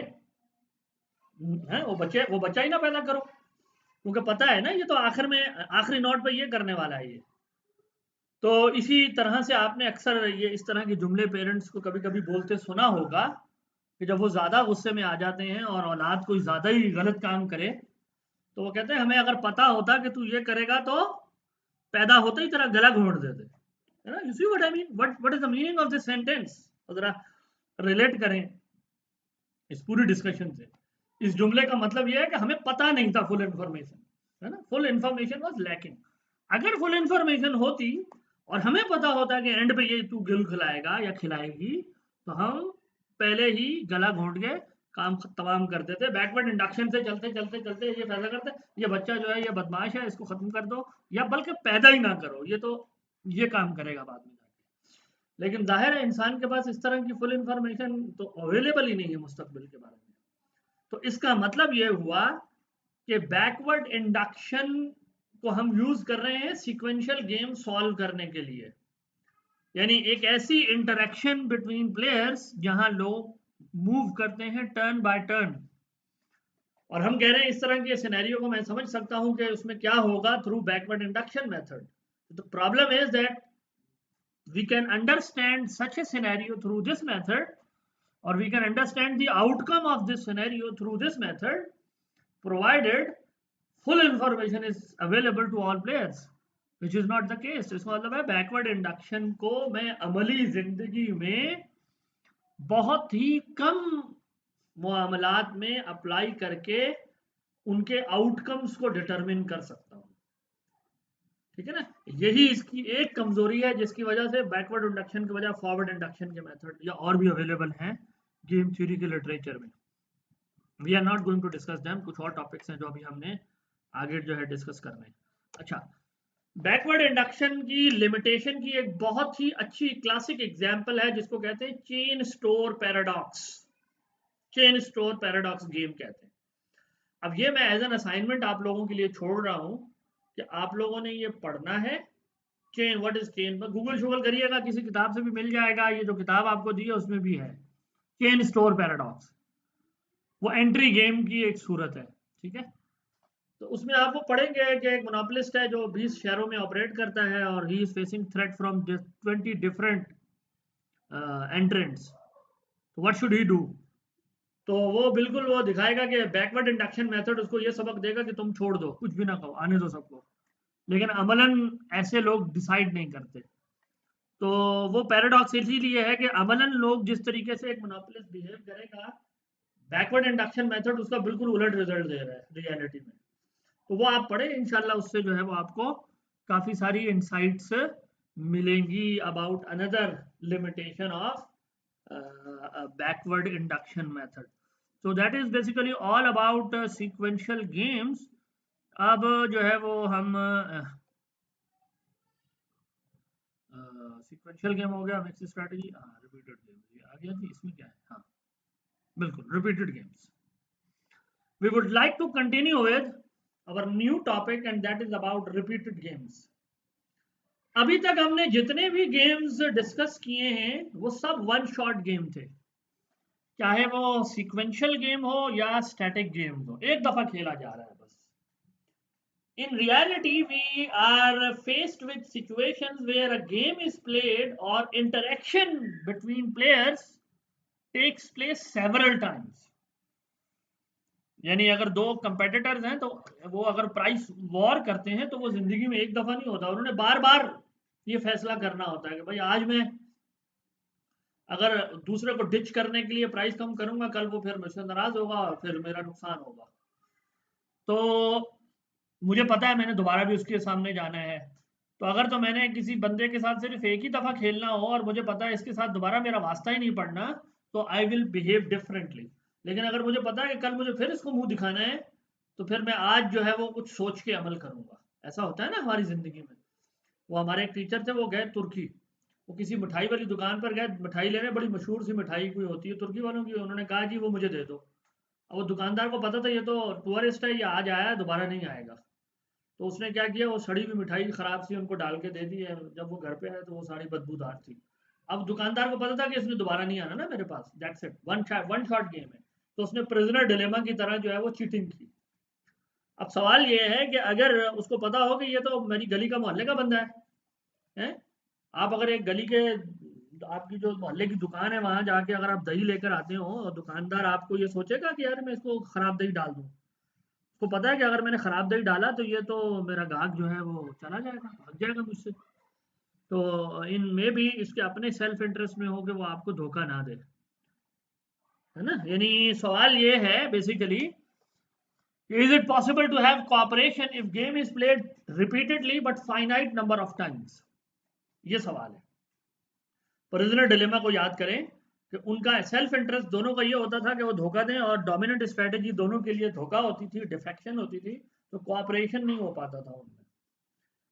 है वो बच्चा ही ना पैदा करो, क्योंकि पता है ना ये तो आखिर में आखिरी नोट पे ये करने वाला है ये। तो इसी तरह से आपने अक्सर ये इस तरह के जुमले पेरेंट्स को कभी कभी बोलते सुना होगा कि जब वो ज़्यादा गुस्से में आ जाते हैं और औलाद कोई ज़्यादा ही गलत काम करे तो वो कहते हैं हमें अगर पता होता कि तू ये करेगा तो पैदा होते ही तेरा गला घोंट देते। है ना? You see what I mean, what is the meaning of this sentence? जरा रिलेट करें इस पूरी डिस्कशन से। इस जुमले का मतलब यह है कि हमें पता नहीं था फुल इंफॉर्मेशन, है ना? Full information was lacking. अगर फुल इंफॉर्मेशन होती और हमें पता होता कि एंड पे ये तू गिल खिलाएगा या खिलाएगी तो हम पहले ही गला घोंट के काम तमाम कर देते। बैकवर्ड इंडक्शन से चलते चलते चलते ये फैसला करते ये बच्चा जो है ये बदमाश है, इसको खत्म कर दो या बल्कि पैदा ही ना करो, ये तो ये काम करेगा बाद में जाके। लेकिन जाहिर है इंसान के पास इस तरह की फुल इंफॉर्मेशन तो अवेलेबल ही नहीं है मुस्तकबिल के बारे में। तो इसका मतलब ये हुआ कि बैकवर्ड इंडक्शन को हम यूज कर रहे हैं सीक्वेंशियल गेम सॉल्व करने के लिए। यानी एक ऐसी इंटरेक्शन बिटवीन प्लेयर्स जहां लोग मूव करते हैं टर्न बाय टर्न और हम कह रहे हैं इस तरह के सिनेरियो को मैं समझ सकता हूं कि उसमें क्या होगा through backward induction method. The problem is that we can understand such a scenario through this method, or we can understand the outcome of this scenario through this method, provided full information is available to all players, which is not the case. इसका मतलब है backward induction को मैं अमली जिंदगी में बहुत ही कम मामलात में अप्लाई करके उनके आउटकम्स को डिटरमिन कर सकता हूँ. ठीक है ना. यही इसकी एक कमजोरी है जिसकी वजह से बैकवर्ड इंडक्शन की वजह फॉरवर्ड इंडक्शन के मेथड या और भी अवेलेबल हैं गेम थ्योरी के लिटरेचर में. We are not going to discuss them. कुछ और टॉपिक्स हैं जो अभी हमने आगे जो है डिस्कस करने हैं. अच्छा, बैकवर्ड इंडक्शन की लिमिटेशन की एक बहुत ही अच्छी क्लासिक एग्जांपल है जिसको कहते हैं chain store paradox. Chain store paradox game कहते हैं. अब ये मैं एज एन असाइनमेंट आप लोगों के लिए छोड़ रहा हूं कि आप लोगों ने ये पढ़ना है. Chain, what is chain, Google शूगल करिएगा, किसी किताब से भी मिल जाएगा. ये जो किताब आपको दी है उसमें भी है चेन स्टोर पैराडॉक्स. वो एंट्री गेम की एक सूरत है. ठीक है. तो उसमें आप वो पढ़ेंगे कि एक मोनोपोलिस्ट है जो 20 शहरों में ऑपरेट करता है और he is facing threat from 20 different entrants. तो व्हाट शुड ही डू. तो वो बिल्कुल वो दिखाएगा कि बैकवर्ड इंडक्शन मेथड उसको ये सबक देगा कि तुम छोड़ दो, कुछ भी ना कहो, आने दो सबको. लेकिन अमलन ऐसे लोग डिसाइड नहीं करते. तो वो पैराडॉक्स इसीलिए है कि अमलन लोग जिस तरीके से एक मोनोपोलिस्ट बिहेव करेगा, बैकवर्ड इंडक्शन मेथड उसका बिल्कुल उलट रिजल्ट दे रहा है रियलिटी में. तो वो आप पढ़े, इंशाल्लाह उससे जो है वो आपको काफ़ी सारी इंसाइट्स मिलेंगी about another limitation of backward induction method. So that is basically all about sequential games. अब जो है वो हम सीक्वेंशियल गेम हो गया, मिक्स स्ट्रेटजी, हाँ रिपीटेड गेम आ गया जी. इसमें क्या है, हाँ बिल्कुल repeated games. We would like to continue with our new topic and that is about repeated games. अभी तक हमने जितने भी गेम्स डिस्कस किए हैं वो सब वन शॉट गेम थे. चाहे वो सीक्वेंशियल गेम हो या स्टैटिक गेम हो, एक दफा खेला जा रहा है बस. In reality, we are faced with situations where a game is played or interaction between players takes place several times. यानी अगर दो कंपेटिटर्स हैं तो वो अगर प्राइस वॉर करते हैं तो वो जिंदगी में एक दफा नहीं होता. उन्होंने बार बार ये फैसला करना होता है कि भाई आज मैं अगर दूसरे को डिच करने के लिए प्राइस कम करूंगा, कल वो फिर मुझसे नाराज होगा और फिर मेरा नुकसान होगा. तो मुझे पता है मैंने दोबारा भी उसके सामने जाना है. तो अगर तो मैंने किसी बंदे के साथ सिर्फ एक ही दफा खेलना हो और मुझे पता है इसके साथ दोबारा मेरा वास्ता ही नहीं पड़ना, तो आई विल बिहेव डिफरेंटली. लेकिन अगर मुझे पता है कि कल मुझे फिर इसको मुंह दिखाना है तो फिर मैं आज जो है वो कुछ सोच के अमल करूंगा. ऐसा होता है ना हमारी जिंदगी में. वो हमारे एक टीचर थे, वो गए तुर्की. वो किसी मिठाई वाली दुकान पर गए मिठाई लेने. बड़ी मशहूर सी मिठाई कोई होती है तुर्की वालों की. उन्होंने कहा जी वो मुझे दे दो. अब वो दुकानदार को पता था ये तो टूरिस्ट है, ये आज आया है दोबारा नहीं आएगा. तो उसने क्या किया, वो सड़ी हुई मिठाई खराब सी उनको डाल के दे दी है. जब वो घर पे आए तो वो सारी बदबूदार थी. अब दुकानदार को पता था कि इसने दोबारा नहीं आना ना मेरे पास. That's it, one shot game है. तो उसने प्रिजनर डिलेमा की तरह जो है वो चीटिंग की. अब सवाल ये है कि अगर उसको पता हो कि ये तो मेरी गली का मोहल्ले का बंदा है. आप अगर एक गली के आपकी जो मोहल्ले की दुकान है वहां जाके अगर आप दही लेकर आते हो और दुकानदार आपको ये सोचेगा कि यार मैं इसको खराब दही डाल दूं. उसको पता है कि अगर मैंने खराब दही डाला तो ये तो मेरा ग्राहक जो है वो चला जाएगा, भाग जाएगा मुझसे. तो इन में भी इसके अपने सेल्फ इंटरेस्ट में हो कि वो आपको धोखा ना दे, है ना. यानी सवाल ये है basically, is it possible to have cooperation if game is played repeatedly but finite number of times. ये सवाल है. प्रिजनर डिलेमा को याद करें कि उनका सेल्फ इंटरेस्ट दोनों का ये होता था कि वो धोखा दें और डोमिनेंट स्ट्रेटेजी दोनों के लिए धोखा होती थी, डिफेक्शन होती थी. तो कोऑपरेशन नहीं हो पाता था उनमें.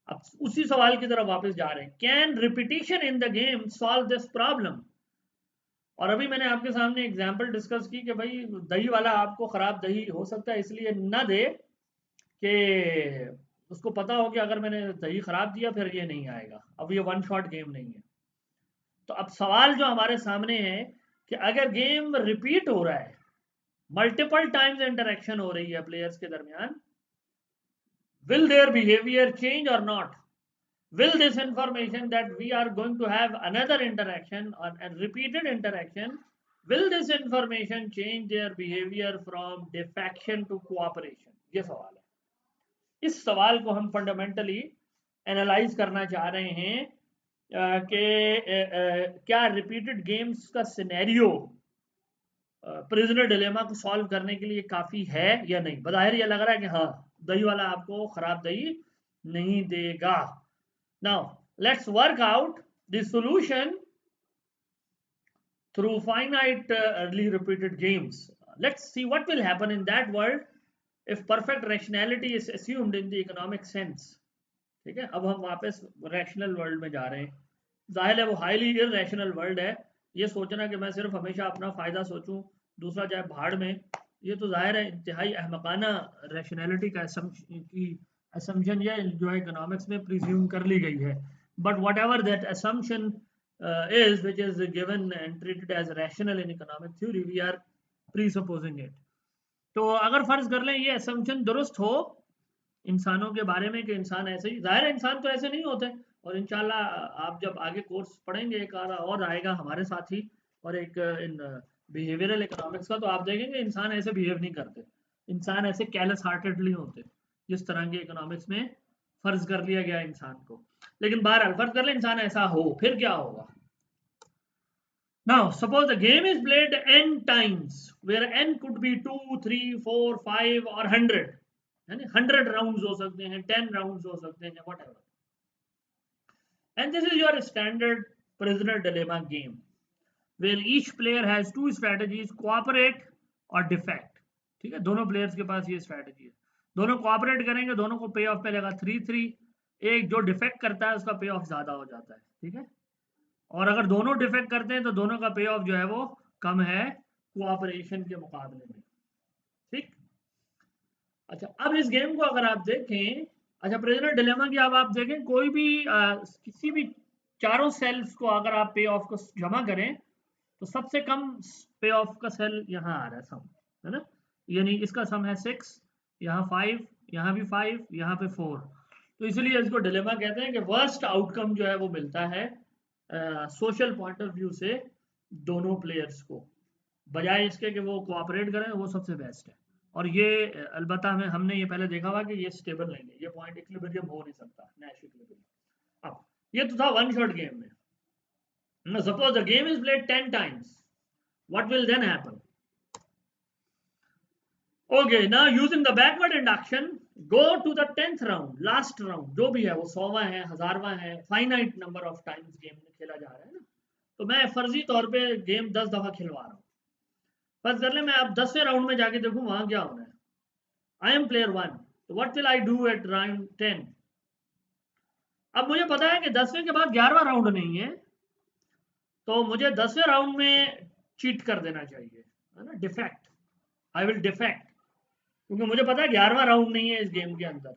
अब उसी सवाल की तरफ वापस जा रहे हैं. Can repetition in the game solve this problem. और अभी मैंने आपके सामने एग्जांपल डिस्कस की कि भाई दही वाला आपको खराब दही हो सकता है इसलिए ना दे कि उसको पता हो कि अगर मैंने दही खराब दिया फिर ये नहीं आएगा. अब ये वन शॉट गेम नहीं है. तो अब सवाल जो हमारे सामने है कि अगर गेम रिपीट हो रहा है मल्टीपल टाइम्स इंटरेक्शन हो रही है प्लेयर्स के दरमियान, will their behavior change or not? Will this information that we are going to have another interaction or a repeated interaction, will this information change their behavior from defection to cooperation? ये सवाल है। इस सवाल को हम fundamentally analyse करना चाह रहे हैं कि क्या रिपीटेड गेम्स का सिनेरियो प्रिजनर डिलेमा को सॉल्व करने के लिए काफ़ी है या नहीं। बज़ाहिर ये लग रहा है कि हाँ, दही वाला आपको ख़राब दही नहीं देगा। Now let's work out the solution through finitely repeated games. Let's see what will happen in that world if perfect rationality is assumed in the economic sense. ठीक है, अब हम वापस रैशनल वर्ल्ड में जा रहे हैं। जाहिर है वो हाईली इरेशनल वर्ल्ड है। ये सोचना कि मैं सिर्फ हमेशा अपना फ़ायदा सोचूं, दूसरा जाए भाड़ में, ये तो जाहिर है इंतहाई अहमकाना रैशनैलिटी का असम्पशन जो है इकोनॉमिक्स में प्रिज्यूम कर ली गई है। But what ever that assumption is which is given and treated as rational in economic theory, we are presupposing it. तो अगर फर्ज कर लें ये असम्पशन दुरुस्त हो इंसानों के बारे में कि इंसान ऐसे ही, जाहिर है इंसान तो ऐसे नहीं होते, और इंशाल्लाह आप जब आगे कोर्स पढ़ेंगे एक और आएगा हमारे साथ ही, और एक इन बिहेवियरल इकोनॉमिक्स का, तो आप देखेंगे इंसान ऐसे बिहेव नहीं करते, इंसान ऐसे कैलस हार्टेडली होते जिस तरह के इकोनॉमिक्स में फर्ज कर लिया गया इंसान को। लेकिन बहरहाल फर्ज कर ले इंसान ऐसा हो, फिर क्या होगा। Now suppose the game is played n times where n could be 2, 3, 4, 5 or 100, यानी 100 राउंड्स हो सकते हैं, 10 राउंड्स हो सकते हैं, whatever. And this is your standard prisoner dilemma game where each player has two strategies, cooperate और defect. ठीक है, दोनों प्लेयर्स के पास ये स्ट्रैटेजी है, दोनों कोऑपरेट करेंगे, दोनों को पे ऑफ मिलेगा 3-3, एक जो डिफेक्ट करता है उसका पे ऑफ ज्यादा हो जाता है। ठीक है, और अगर दोनों डिफेक्ट करते हैं तो दोनों का पे ऑफ जो है वो कम है कोऑपरेशन के मुकाबले में। ठीक, अच्छा अब इस गेम को अगर आप देखें, अच्छा प्रिजनर डिलेमा की अब आप देखें, कोई भी किसी भी चारों सेल्स को अगर आप पे ऑफ को जमा करें तो सबसे कम पे ऑफ का सेल यहाँ आ रहा है, सम है ना, यानी इसका सम है 6, यहाँ 5, यहाँ भी 5, यहाँ पे 4, तो इसलिए इसको डिलेमा कहते हैं कि वर्स्ट आउटकम जो है वो मिलता है सोशल पॉइंट ऑफ व्यू से दोनों प्लेयर्स को, बजाय इसके कि वो कोऑपरेट करें, वो सबसे बेस्ट है। और ये अलबत्ता हमने ये पहले देखा हुआ कि ये स्टेबल नहीं है, ये पॉइंट इक्विलिब्रियम हो नहीं सकता, नैश इक्विलिब्रियम। अब ये तो था वन शॉट गेम में। Now suppose the game is played 10 times, what will then happen? Okay, now using the backward induction, go to the 10th round, last round, जो भी है वो 100वां है, 1000वां है, finite number of times game में खेला जा रहा है ना, तो मैं फर्जी तौर पे गेम 10 दफा खिलवा रहा हूँ। फर्ज कर ले मैं अब 10वें राउंड में जाके देखूं वहां क्या होना है। आई एम प्लेयर 1, तो what will I do at round 10? अब मुझे पता है कि 10वें के बाद 11वां राउंड नहीं है, तो मुझे 10वें राउंड में चीट कर देना चाहिए, है ना, डिफेक्ट, आई विल डिफेक्ट, क्योंकि मुझे पता है 11वां राउंड नहीं है इस गेम के अंदर,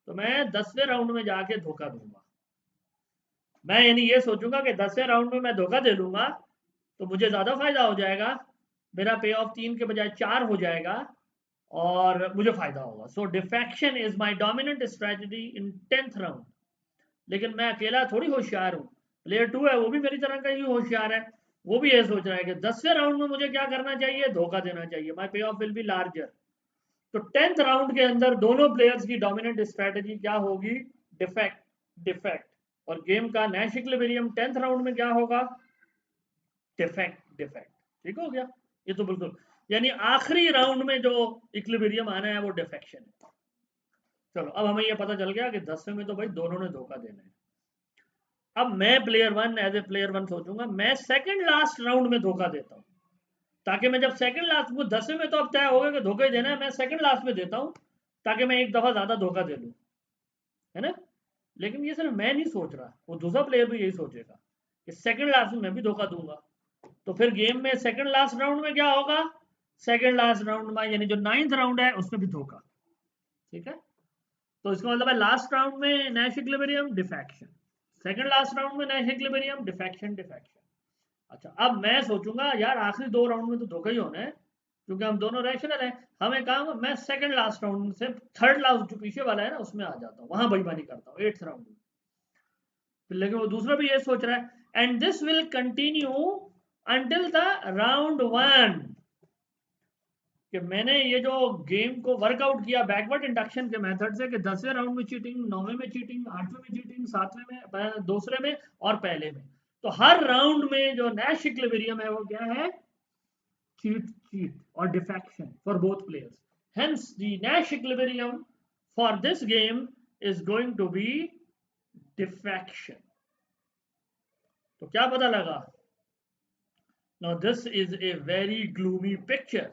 तो मैं 10वें राउंड में जाके धोखा दूंगा। मैं यानी ये सोचूंगा कि 10वें राउंड में मैं धोखा दे दूंगा तो मुझे ज़्यादा फायदा हो जाएगा, मेरा पे ऑफ 3 के बजाय 4 हो जाएगा और मुझे फायदा होगा। So defection is my dominant strategy in 10th round. लेकिन मैं अकेला थोड़ी होशियार हूँ, प्लेयर 2 है वो भी मेरी तरह का ही होशियार है, वो भी ये सोच रहा है कि 10वें राउंड में मुझे क्या करना चाहिए, धोखा देना चाहिए, माई पे ऑफ विल बी लार्जर। तो 10th राउंड के अंदर दोनों प्लेयर्स की डोमिनेंट स्ट्रेटजी क्या होगी, डिफेक्ट डिफेक्ट, और गेम का नैश इक्विलिब्रियम 10th राउंड में क्या होगा, डिफेक्ट डिफेक्ट। ठीक हो गया, ये तो बिल्कुल, यानी आखिरी राउंड में जो इक्विलिब्रियम आना है वो डिफेक्शन है। चलो अब हमें ये पता चल गया कि 10वें में तो भाई दोनों ने धोखा देना है। अब मैं प्लेयर 1 एज ए प्लेयर 1 सोचूंगा मैं सेकंड लास्ट राउंड में धोखा देता हूँ, ताकि मैं जब सेकंड लास्ट में, 10वें में तो अब तय होगा कि धोखा ही देना है, मैं सेकंड लास्ट में देता हूँ ताकि मैं एक दफा ज्यादा धोखा दे लूँ, है ना। लेकिन ये सिर्फ मैं नहीं सोच रहा, वो दूसरा प्लेयर भी यही सोचेगा कि सेकंड लास्ट में मैं भी धोखा दूंगा, तो फिर गेम में सेकंड लास्ट राउंड में क्या होगा, सेकंड लास्ट राउंड में यानी जो 9th राउंड है उसमें भी धोखा। ठीक है, तो इसका मतलब है लास्ट राउंड में Nash equilibrium defection, second last round में नैश इक्विलिब्रियम डिफेक्शन डिफेक्शन। अच्छा अब मैं सोचूंगा यार आखिरी 2 राउंड में तो धोखा ही होना है, क्योंकि हम दोनों रैशनल हैं। हमें काम, मैं सेकंड लास्ट राउंड से थर्ड लास्ट जो पीछे वाला है ना उसमें आ जाता हूँ, वहां बेईमानी करता हूँ 8th राउंड में। लेकिन वो दूसरा भी ये सोच रहा है and this will continue until the round 1, कि मैंने ये जो गेम को वर्कआउट किया बैकवर्ड इंडक्शन के मेथड से, कि 10वें राउंड में चीटिंग, 9वें में चीटिंग, 8वें में चीटिंग, 7वें में, दूसरे में और पहले में। तो हर राउंड में जो नैश इक्विलिब्रियम है वो क्या है, cheat or defection for both players. Hence, the Nash equilibrium for this game is going to be defection. तो क्या पता लगा? Now this is a very gloomy picture.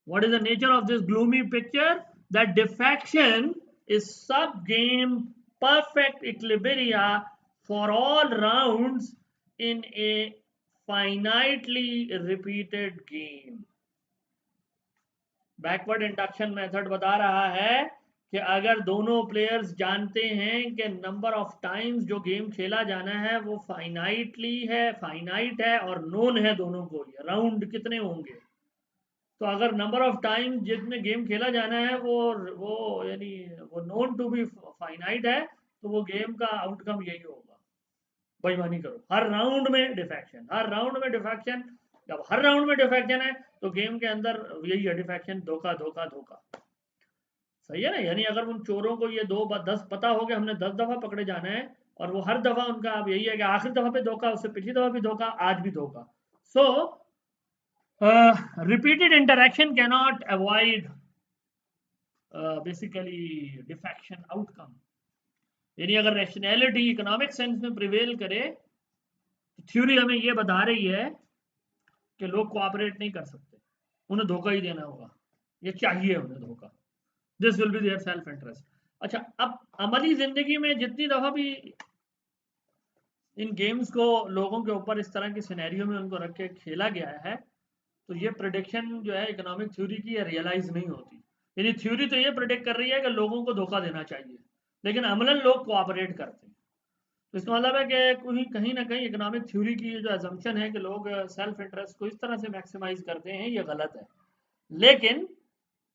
What is the nature of this gloomy picture? That defection is sub-game perfect equilibria for all rounds in a finitely repeated game. Backward induction method बता रहा है कि अगर दोनों players जानते हैं कि number of times जो गेम खेला जाना है वो फाइनाइट है और नोन है दोनों को, ये राउंड कितने होंगे। तो अगर नंबर ऑफ टाइम जितने गेम खेला जाना है वो यानी वो नोन टू बी फाइनाइट है, तो वो गेम का आउटकम यही होगा, बेईमानी करो। हर राउंड में डिफेक्शन, हर राउंड में डिफेक्शन। जब हर राउंड में डिफेक्शन है तो गेम के अंदर यही है डिफेक्शन, धोखा धोखा धोखा। सही है ना? यानी अगर उन चोरों को ये 10 पता हो गया हमने 10 दफा पकड़े जाना है, और वो हर दफा उनका अब यही है कि आखिरी दफा पे धोखा, उससे पिछली दफा भी धोखा, आज भी धोखा। So repeated interaction cannot avoid basically defection outcome. यानी अगर रैशनैलिटी इकोनॉमिक सेंस में प्रिवेल करे तो थ्योरी हमें ये बता रही है कि लोग कोऑपरेट नहीं कर सकते, उन्हें धोखा ही देना होगा, ये चाहिए उन्हें धोखा। This will be their self interest. अच्छा, अब अमली जिंदगी में जितनी दफा भी इन गेम्स को लोगों के ऊपर इस तरह की सिनेरियो में उनको रख के खेला गया है, तो ये प्रिडिक्शन जो है इकोनॉमिक थ्योरी की, ये रियलाइज नहीं होती। यानी थ्योरी तो ये प्रिडिक्ट कर रही है कि लोगों को धोखा देना चाहिए, लेकिन अमलन लोग कोऑपरेट करते हैं। तो इसका मतलब है कि कहीं ना कहीं इकोनॉमिक थ्योरी की जो एजम्पशन है कि लोग सेल्फ इंटरेस्ट को इस तरह से मैक्सिमाइज करते हैं, ये गलत है। लेकिन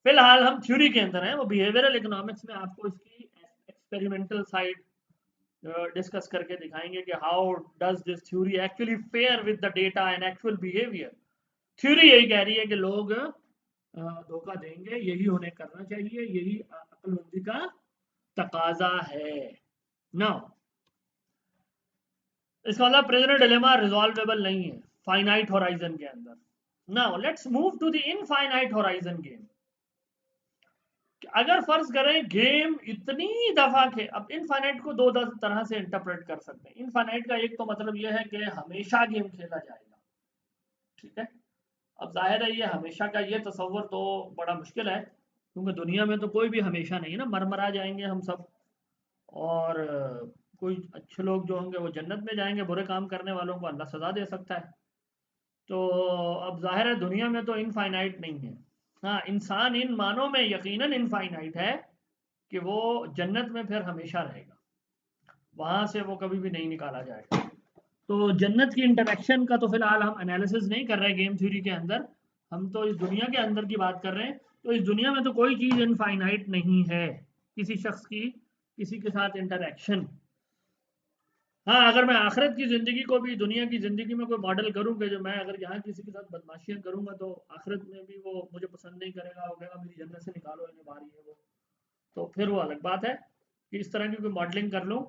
फिलहाल हम थ्योरी के अंदर हैं, वो बिहेवियरल इकोनॉमिक्स में आपको इसकी एक्सपेरिमेंटल साइड डिस्कस करके दिखाएंगे कि how does this theory actually fair with the data and actual behaviour. Theory यही कह रही है कि लोग धोखा देंगे, यही उन्हें करना चाहिए, यही अक्लमंदी का तकाजा है। नाउ इसका मतलब प्रिजनर डिलेमा रिजॉल्वेबल नहीं है फाइनाइट होराइजन के अंदर। Now let's move to the infinite horizon game. अगर फर्ज करें गेम इतनी दफा के, अब इनफाइनाइट को दो तरह से इंटरप्रेट कर सकते हैं। इनफाइनाइट का एक तो मतलब यह है कि हमेशा गेम खेला जाएगा, ठीक है। अब जाहिर है ये हमेशा का ये तस्वर तो बड़ा मुश्किल है, क्योंकि दुनिया में तो कोई भी हमेशा नहीं है ना, मर जाएंगे हम सब, और कोई अच्छे लोग जो होंगे वो जन्नत में जाएंगे, बुरे काम करने वालों को अल्लाह सजा दे सकता है। तो अब जाहिर है दुनिया में तो इनफाइनाइट नहीं है। हाँ, इंसान इन मानों में यकीनन इनफाइनाइट है कि वो जन्नत में फिर हमेशा रहेगा, वहां से वो कभी भी नहीं निकाला जाएगा। तो जन्नत की इंटरेक्शन का तो फिलहाल हम एनालिसिस नहीं कर रहे गेम थ्योरी के अंदर, हम तो इस दुनिया के अंदर की बात कर रहे हैं। तो इस दुनिया में तो कोई चीज़ इनफाइनाइट नहीं है, किसी शख्स की किसी के साथ इंटरेक्शन। हाँ, अगर मैं आखिरत की ज़िंदगी को भी दुनिया की ज़िंदगी में कोई मॉडल करूँ कि जो मैं अगर यहाँ किसी के साथ बदमाशियाँ करूँगा तो आखिरत में भी वो मुझे पसंद नहीं करेगा, वो कहेगा मेरी जन्नत से निकालो इन्हें, बारी है वो, तो फिर वो अलग बात है कि इस तरह की कोई मॉडलिंग कर लूँ।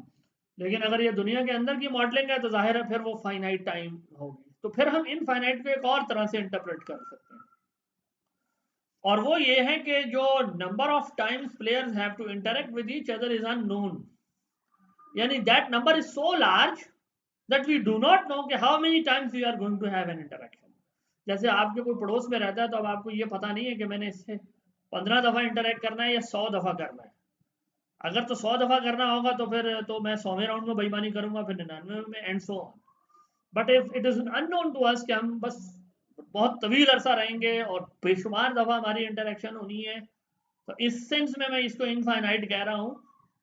लेकिन अगर ये दुनिया के अंदर की मॉडलिंग है तो जाहिर है फिर वो फाइनाइट टाइम होगी, तो फिर हम इनफाइनाइट को एक और तरह से इंटरप्रेट कर सकते हैं, और वो ये है कि जो number of times players have to interact with each other is unknown. यानी that number is so large that we do not know कि how many times we are going to have an interaction। जैसे आपके कोई पड़ोस में रहता है तो अब आपको ये पता नहीं है कि मैंने इससे 15 दफा इंटरेक्ट करना है या 100 दफा करना है। अगर तो 100 दफा करना होगा तो फिर तो मैं 100वें राउंड में बेईमानी करूंगा, फिर 99 में, and so on. But if it is unknown to us कि हम बस बहुत तवील अरसा रहेंगे और बेशुमार दफा हमारी इंटरेक्शन होनी है, तो इस सेंस में मैं इसको इनफाइनाइट कह रहा हूँ,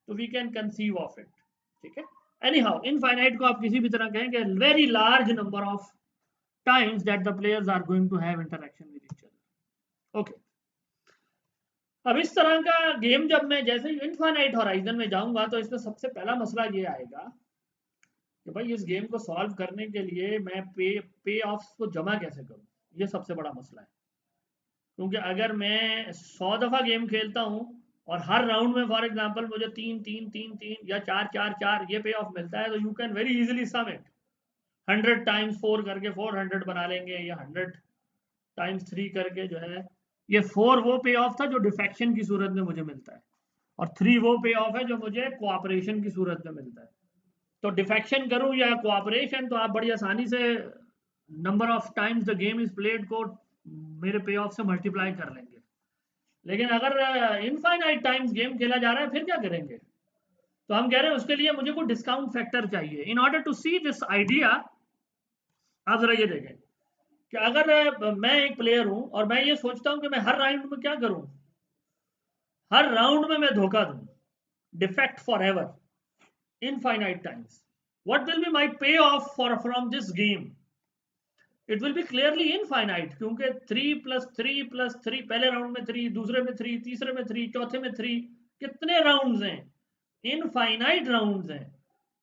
तो we can conceive of it, ठीक है। एनी हाउ, इनफाइनाइट को आप किसी भी तरह कहें कि very large number of times that the players are going to have interaction with each other. Okay. अब इस तरह का गेम जब मैं जैसे इनफाइनाइट हॉराइजन में जाऊंगा तो इसमें सबसे पहला मसला ये आएगा कि भाई इस गेम को सॉल्व करने के लिए मैं पे ऑफ्स को जमा कैसे करूं। ये सबसे बड़ा मसला है, क्योंकि अगर मैं 100 दफ़ा गेम खेलता हूं और हर राउंड में फॉर एग्जांपल मुझे 3 या 4 ये पे ऑफ मिलता है, तो you can very easily sum it 100 times 4 करके 400 बना लेंगे, या 100 टाइम्स 3 करके जो है। ये 4 वो पे ऑफ था जो डिफेक्शन की सूरत में मुझे मिलता है, और 3 वो पे ऑफ है जो मुझे कोऑपरेशन की सूरत में मिलता है। तो डिफेक्शन करूं या कोऑपरेशन, तो आप बड़ी आसानी से number of times the game is played को मेरे पे ऑफ से मल्टीप्लाई कर लेंगे। लेकिन अगर इनफाइनाइट टाइम्स गेम खेला जा रहा है, फिर क्या करेंगे? तो हम कह रहे हैं उसके लिए मुझे कोई डिस्काउंट फैक्टर चाहिए। In order to see this idea, आप जरा ये देखें कि अगर मैं एक प्लेयर हूं और मैं ये सोचता हूं कि मैं हर राउंड में क्या करूं, हर राउंड में मैं धोखा दूं, defect for ever, infinite times, what will be my payoff from this game? It will be clearly infinite, क्योंकि 3 + 3 + 3, पहले राउंड में 3, दूसरे में 3, तीसरे में 3, चौथे में 3, कितने राउंड्स हैं? इनफाइनाइट राउंड्स हैं।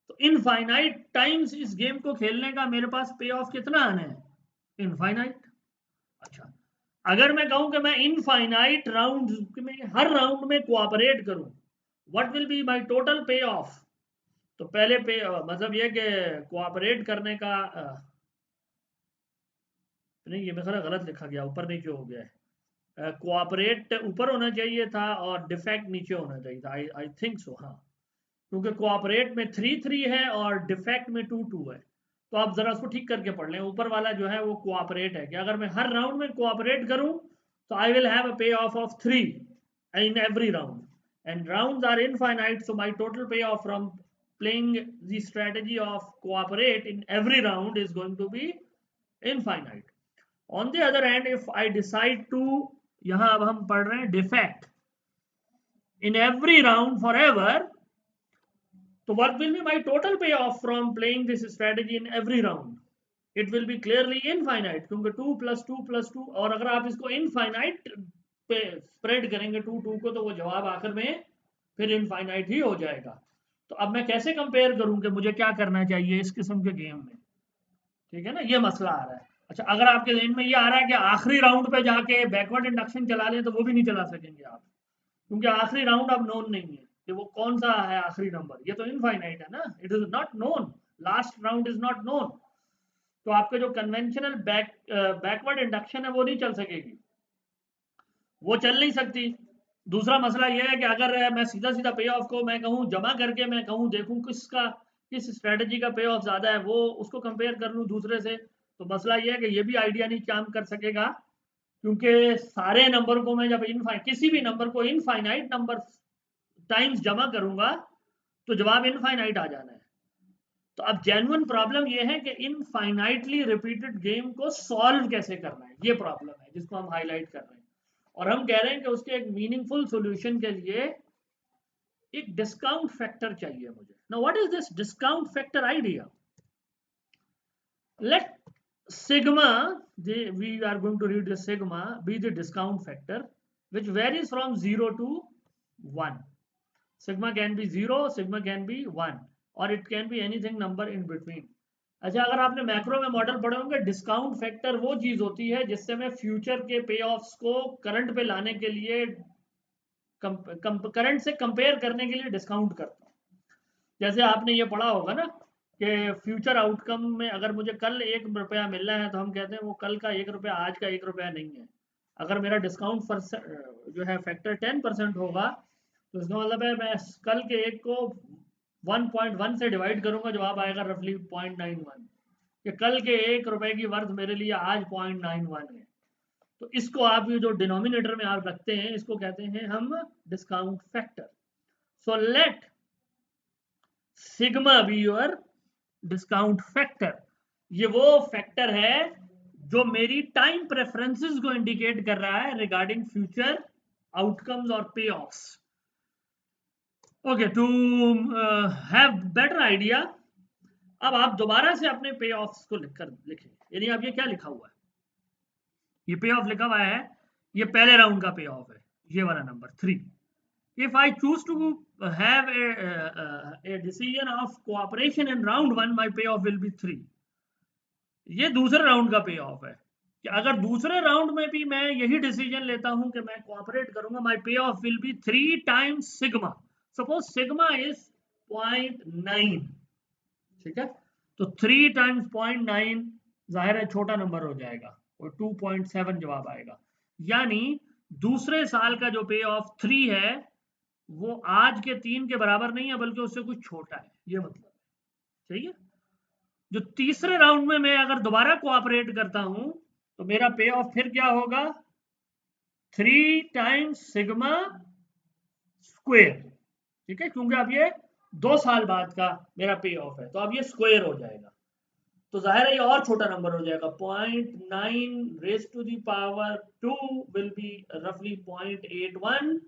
तो इनफाइनाइट टाइम्स इस गेम को खेलने का मेरे पास पे ऑफ कितना आना है? इनफाइनाइट। अच्छा, अगर मैं कहूं कि मैं इनफाइनाइट राउंड में हर राउंड में कोऑपरेट करूं, what will be my total पे ऑफ? तो पहले पे मतलब ये कि कोऑपरेट करने का नहीं, ये मेरा गलत लिखा गया, ऊपर नीचे हो गया है। कोऑपरेट ऊपर होना चाहिए था और डिफेक्ट नीचे होना चाहिए था। आई थिंक सो, हाँ, क्योंकि कोऑपरेट में 3 है और डिफेक्ट में 2 है। तो आप जरा उसको ठीक करके पढ़ लें। ऊपर वाला जो है वो कोऑपरेट है कि अगर मैं हर राउंड में कोऑपरेट करूं तो आई will have a payoff of 3 in every round, and rounds are infinite, so my total payoff from playing the strategy of cooperate in every round is going to be infinite. On the other hand, if I decide to, यहां अब हम पढ़ रहे हैं defect in every round forever, तो what will be my total payoff from playing this strategy in every round? It will be clearly infinite, क्योंकि 2 + 2 + 2, और अगर आप इसको infinite पे स्प्रेड करेंगे 2 को, तो वो जवाब आखिर में फिर इनफाइनाइट ही हो जाएगा। तो अब मैं कैसे कंपेयर करूं कि मुझे क्या करना चाहिए इस किस्म के गेम में? ठीक है ना, ये मसला आ रहा है। अच्छा, अगर आपके ज़हन में ये आ रहा है कि आखिरी राउंड पे जाके बैकवर्ड इंडक्शन चला लें, तो वो भी नहीं चला सकेंगे आप, क्योंकि आखिरी राउंड अब नोन नहीं है कि वो कौन सा है आखिरी नंबर। ये तो इनफाइनाइट है ना, it is not known, last round is not known. तो आपके जो कन्वेंशनल बैकवर्ड इंडक्शन है वो नहीं चल सकेगी, वो चल नहीं सकती। दूसरा मसला यह है कि अगर मैं सीधा सीधा पे ऑफ को मैं कहूँ जमा करके, मैं कहूँ देखूँ किस स्ट्रेटजी का पे ऑफ ज़्यादा है, वो उसको कंपेयर कर लूँ दूसरे से, तो मसला यह है कि ये भी आइडिया नहीं काम कर सकेगा, क्योंकि सारे नंबर को मैं जब किसी भी नंबर को इनफाइनाइट नंबर टाइम्स जमा करूंगा तो जवाब इनफाइनाइट आ जाना है। तो अब जेन्युइन प्रॉब्लम यह है कि इनफाइनाइटली रिपीटेड गेम को सॉल्व कैसे करना है, ये प्रॉब्लम है जिसको हम हाईलाइट कर रहे हैं। और हम कह रहे हैं कि उसके एक मीनिंगफुल सॉल्यूशन के लिए एक डिस्काउंट फैक्टर चाहिए मुझे। Now what is this discount factor idea? Let sigma, we are going to read the sigma be the discount factor which varies from 0 to 1. Sigma can be 0, sigma can be 1, or it can be anything number in between. अच्छा, अगर आपने macro में model पढ़े होंगे, discount factor वो चीज होती है जिससे मैं फ्यूचर के पे ऑफ्स को करंट पे लाने के लिए करंट से कंपेयर करने के लिए डिस्काउंट करता हूँ। जैसे आपने ये पढ़ा होगा ना कि फ्यूचर आउटकम में अगर मुझे कल 1 रुपया मिल रहा है, तो हम कहते हैं वो कल का 1 रुपया आज का 1 रुपया नहीं है। अगर मेरा डिस्काउंट जो है फैक्टर 10% होगा, तो इसका मतलब है मैं कल के 1 को 1.1 से डिवाइड करूंगा, जवाब आएगा रफली 0.91, कि कल के 1 रुपए की वर्थ मेरे लिए आज 0.91 है। तो इसको आप ये जो डिनोमिनेटर में आप रखते हैं, इसको कहते हैं हम discount factor. So let sigma be your discount factor. ये वो फैक्टर है जो मेरी टाइम प्रेफरेंसेस को इंडिकेट कर रहा है रिगार्डिंग फ्यूचर आउटकम्स और payoffs. Okay, to have better idea, अब आप दोबारा से अपने पे ऑफ्स को लिखें। यानी अब ये क्या लिखा हुआ है, ये पे ऑफ लिखा हुआ है, ये पहले राउंड का पे ऑफ है, ये वाला number 3। If I choose to have a decision of cooperation in round 1, my payoff will be 3। ये दूसरे राउंड का पे ऑफ है कि अगर दूसरे राउंड में भी मैं यही डिसीजन लेता हूं कि मैं कोऑपरेट करूंगा, माय पे of will be 3 times sigma. Suppose sigma is 0.9, ठीक है, तो 3 टाइम्स 0.9 जाहिर है छोटा नंबर हो जाएगा और 2.7 जवाब आएगा। यानी दूसरे साल का जो पे ऑफ 3 है वो आज के 3 के बराबर नहीं है, बल्कि उससे कुछ छोटा है, ये मतलब है, सही है। जो तीसरे राउंड में मैं अगर दोबारा कोऑपरेट करता हूं तो मेरा पे ऑफ फिर क्या होगा, 3 टाइम्स सिग्मा स्क्वायर, ठीक है, क्योंकि अब ये 2 साल बाद का मेरा पे ऑफ है, तो अब ये स्क्वायर हो जाएगा, तो जाहिर है ये और छोटा नंबर हो जाएगा। 0.9 raise to the power 2 will be रफली 0.81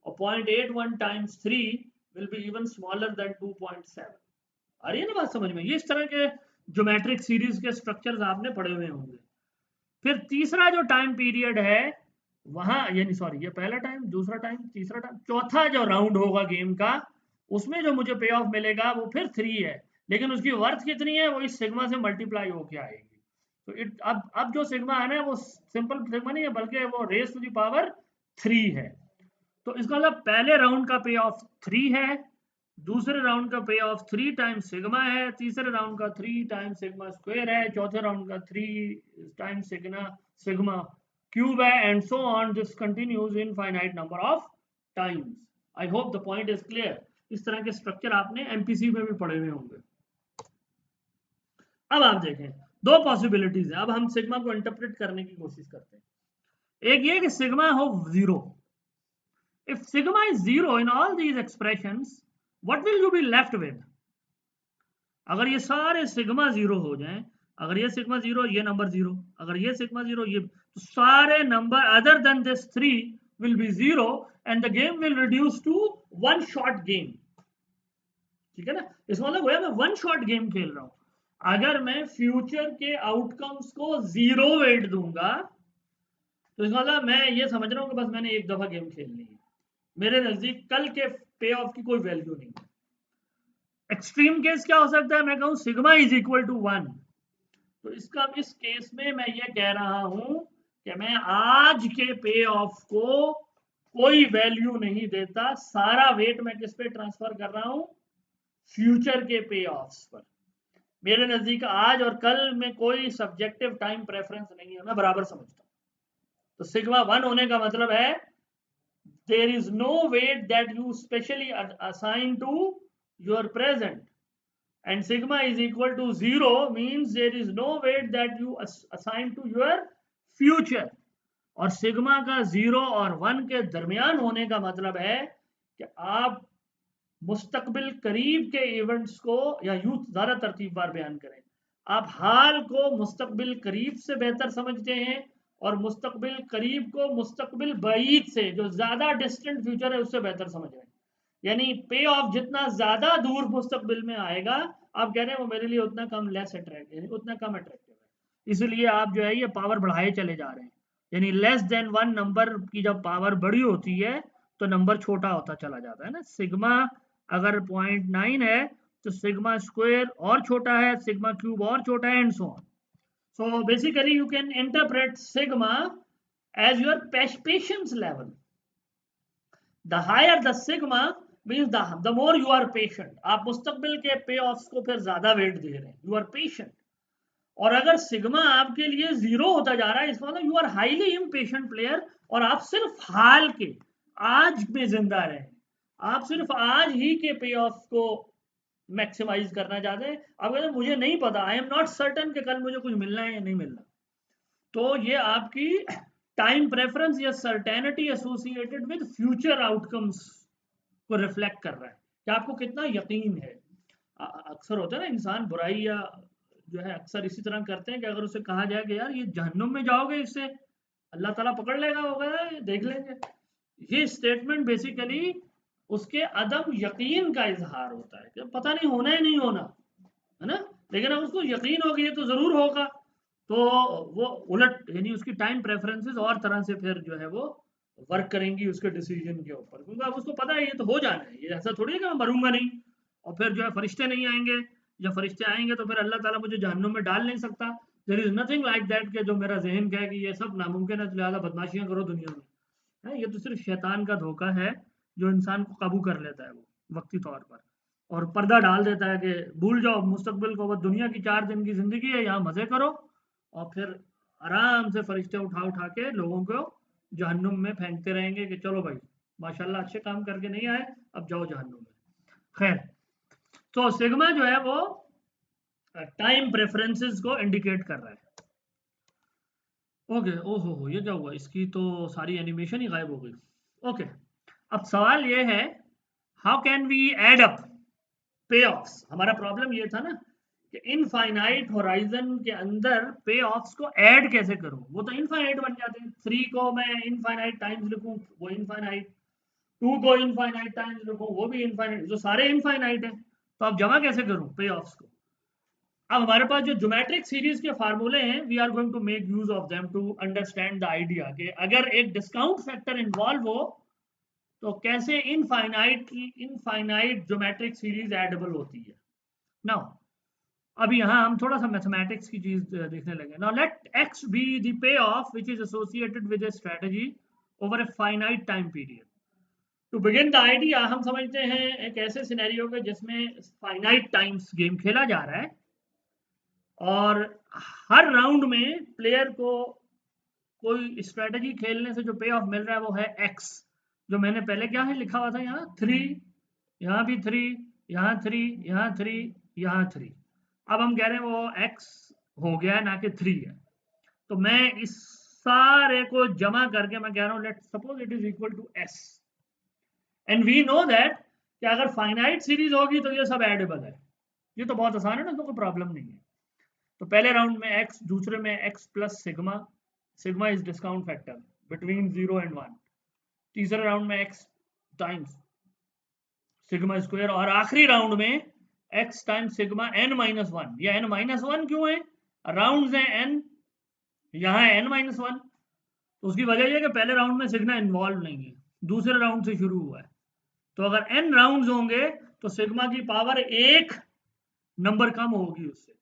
और 0.81 times 3 will be even smaller than 2.7। आ रही है ना बात समझ में? ये इस तरह के ज्योमेट्रिक सीरीज के स्ट्रक्चर्स आपने पढ़े हुए होंगे। फिर तीसरा जो टाइम पीरियड है वहां, यानी सॉरी ये पहला टाइम, दूसरा टाइम, तीसरा टाइम, चौथा जो राउंड होगा गेम का, उसमें जो मुझे पे ऑफ मिलेगा वो फिर 3 है, लेकिन उसकी वर्थ कितनी है, वो इस सिग्मा से मल्टीप्लाई होके आएगी। तो अब जो सिग्मा है ना वो सिंपल सिग्मा नहीं है, बल्कि वो रेज टू द पावर 3 है। तो इसका मतलब पहले राउंड का पे ऑफ 3 है, दूसरे राउंड का पे ऑफ 3 टाइम्स सिग्मा है, तीसरे राउंड का 3 टाइम्स सिग्मा स्क्वायर है, चौथे राउंड का 3 टाइम्स सिग्मा क्यूब है, and so on, this continues in finite number of times. I hope the point is clear. इस तरह के स्ट्रक्चर आपने एमपीसी में भी पढ़े हुए होंगे। अब आप देखें, दो पॉसिबिलिटीज है, अब हम सिग्मा को इंटरप्रेट करने की कोशिश करते हैं। एक ये कि सिग्मा हो 0। If sigma is 0 in all these expressions, what will you be left with? अगर ये सारे सिग्मा 0 हो जाएं, अगर ये सिग्मा 0 ये नंबर 0, अगर ये सिग्मा 0 ये, तो सारे number other than this 3 will be 0 and the game will reduce to one shot game। ठीक है ना, इसका मतलब हुआ मैं वन शॉट गेम खेल रहा हूं। अगर मैं फ्यूचर के आउटकम्स को 0 वेट दूंगा तो इसका मतलब मैं ये समझ रहा हूं कि बस मैंने एक दफा गेम खेल ली है, मेरे नजदीक कल के पे ऑफ की कोई वैल्यू नहीं है। एक्सट्रीम केस क्या हो सकता है, मैं कहूं सिग्मा इज इक्वल टू 1, तो इसका इस केस में मैं ये कह रहा हूं कि मैं आज के पे ऑफ को कोई वैल्यू नहीं देता, सारा वेट मैं किस पे ट्रांसफर कर रहा हूं, फ्यूचर के पे ऑफ्स पर। मेरे नजदीक आज और कल में कोई सब्जेक्टिव टाइम प्रेफरेंस नहीं है, मैं बराबर समझता हूं। तो सिग्मा 1 होने का मतलब है there is no weight that you specially assign to your present, and sigma is equal to 0 means there is no weight that you assign to your future। और सिग्मा का 0 और 1 के दरमियान होने का मतलब है कि आप मुस्तकबिल करीब के इवेंट्स को, या यूथ ज़्यादा तरतीबवार बयान करें, आप हाल को मुस्तकबिल करीब से बेहतर समझते हैं और मुस्तकबिल करीब को मुस्तकबिल बईद से, जो ज़्यादा डिस्टेंट फ्यूचर है, उससे बेहतर समझ रहे हैं। यानी पे ऑफ जितना ज़्यादा दूर मुस्तकबिल में आएगा, आप कह रहे हैं वो मेरे लिए उतना कम लेस अट्रैक्टिव, यानी उतना कम अट्रैक्टिव है, इसलिए आप जो है ये पावर बढ़ाए चले जा रहे हैं। यानी लेस देन 1 नंबर की जब पावर बड़ी होती है तो नंबर छोटा होता चला जाता है ना। सिग्मा अगर 0.9 है तो सिग्मा स्क्वायर और छोटा है, सिग्मा क्यूब और छोटा है, and so on. So basically you can interpret sigma as your patience level. The higher the sigma means the more you are patient, आप मुस्तकबिल के पे ऑफ्स को फिर ज्यादा वेट दे रहे हैं, यू आर पेशेंट। और अगर सिग्मा आपके लिए 0 होता जा रहा है, इसका मतलब you are highly impatient player, और आप सिर्फ हाल के आज में जिंदा रहे, आप सिर्फ आज ही के पे ऑफ को मैक्सिमाइज करना चाहते हैं। अब अगर मुझे नहीं पता, आई एम नॉट सर्टन कि कल मुझे कुछ मिलना है या नहीं मिलना, तो ये आपकी टाइम प्रेफरेंस या certainty associated with future outcomes को रिफ्लेक्ट कर रहा है कि आपको कितना यकीन है। अक्सर होता है ना, इंसान बुराई या जो है अक्सर इसी तरह करते हैं कि अगर उसे कहा जाए कि यार ये जहन्नुम में जाओगे, इससे अल्लाह ताला पकड़ लेगा, होगा देख लेंगे, ये स्टेटमेंट बेसिकली उसके अदम यकीन का इजहार होता है कि पता नहीं होना ही नहीं होना, है ना, लेकिन अब उसको यकीन हो गया तो जरूर होगा, तो वो उलट यानी उसकी टाइम प्रेफरेंसेस और तरह से फिर जो है वो वर्क करेंगी उसके डिसीजन के ऊपर, क्योंकि अब उसको पता है ये तो हो जाना है, ये ऐसा थोड़ी है कि मैं मरूंगा नहीं और फिर जो है फरिश्ते नहीं आएंगे, जब फरिश्ते आएंगे तो फिर अल्लाह ताला मुझे जहन्नुम में डाल नहीं सकता। There is nothing like that कि जो मेरा जहन कहे कि ये सब नामुमकिन है, लिहाजा बदमाशियां करो दुनिया में। है, ये तो सिर्फ शैतान का धोखा है जो इंसान को काबू कर लेता है वो वक्ती तौर पर, और पर्दा डाल देता है कि भूल जाओ मुस्तकबिल को, बस दुनिया की 4 दिन की जिंदगी है, यहाँ मजे करो, और फिर आराम से फरिश्ते उठा उठा के लोगों को जहन्नुम में फेंकते रहेंगे कि चलो भाई माशाल्लाह अच्छे काम करके नहीं आए, अब जाओ जहन्नुम में। खैर, तो सिग्मा जो है वो टाइम प्रेफरेंसेस को इंडिकेट कर रहा है। ओके, ओहो हो, ये क्या हुआ, इसकी तो सारी एनिमेशन ही गायब हो गई। ओके, अब सवाल ये है, how can we add up payoffs. हमारा प्रॉब्लम ये था ना कि इनफाइनाइट होराइजन के अंदर पे ऑफ्स को ऐड कैसे करूं, वो तो इनफाइनाइट बन जाते हैं। 3 को मैं इनफाइनाइट टाइम्स लिखूं वो इनफाइनाइट, 2 को इनफाइनाइट टाइम्स लिखूं वो भी इनफाइनाइट, जो सारे इनफाइनाइट है, तो अब जमा कैसे करूं पे ऑफ्स को। अब हमारे पास जो ज्योमेट्रिक सीरीज के फार्मूले हैं, we are going to make use of them to understand the idea कि अगर एक डिस्काउंट फैक्टर इन्वॉल्व हो तो कैसे इनफाइनाइट ज्योमेट्रिक सीरीज एडेबल होती है। नाउ अभी यहाँ हम थोड़ा सा मैथमेटिक्स की चीज देखने लगे। Now let x be the payoff which is associated with a strategy over a finite time period. To begin the idea, हम समझते हैं एक ऐसे सिनेरियो के जिसमें फाइनाइट टाइम्स गेम खेला जा रहा है और हर राउंड में प्लेयर को कोई स्ट्रेटजी खेलने से जो पे ऑफ मिल रहा है वो है एक्स, जो मैंने पहले क्या है लिखा हुआ था, यहाँ 3, यहाँ भी 3, यहाँ 3, यहाँ 3, यहाँ 3। अब हम कह रहे हैं वो एक्स हो गया है ना कि 3 है, तो मैं इस सारे को जमा करके मैं कह रहा हूँ let suppose it is equal to s, and we know that कि अगर फाइनाइट सीरीज होगी तो ये सब एडेबल है। ये तो बहुत आसान है ना, तो कोई प्रॉब्लम नहीं है। तो पहले राउंड में एक्स, दूसरे में x plus sigma, sigma is discount factor between 0 and 1, तीसरे राउंड में एक्स टाइम्स सिग्मा स्क्वायर, और आखिरी राउंड में x times sigma n minus one. ये n माइनस वन क्यों है, राउंड है n, यहाँ है n माइनस वन, तो उसकी वजह यह है कि पहले राउंड में सिग्मा इन्वॉल्व नहीं है, दूसरे राउंड से शुरू हुआ है। तो अगर n राउंड्स होंगे तो सिग्मा की पावर 1 नंबर कम होगी उससे,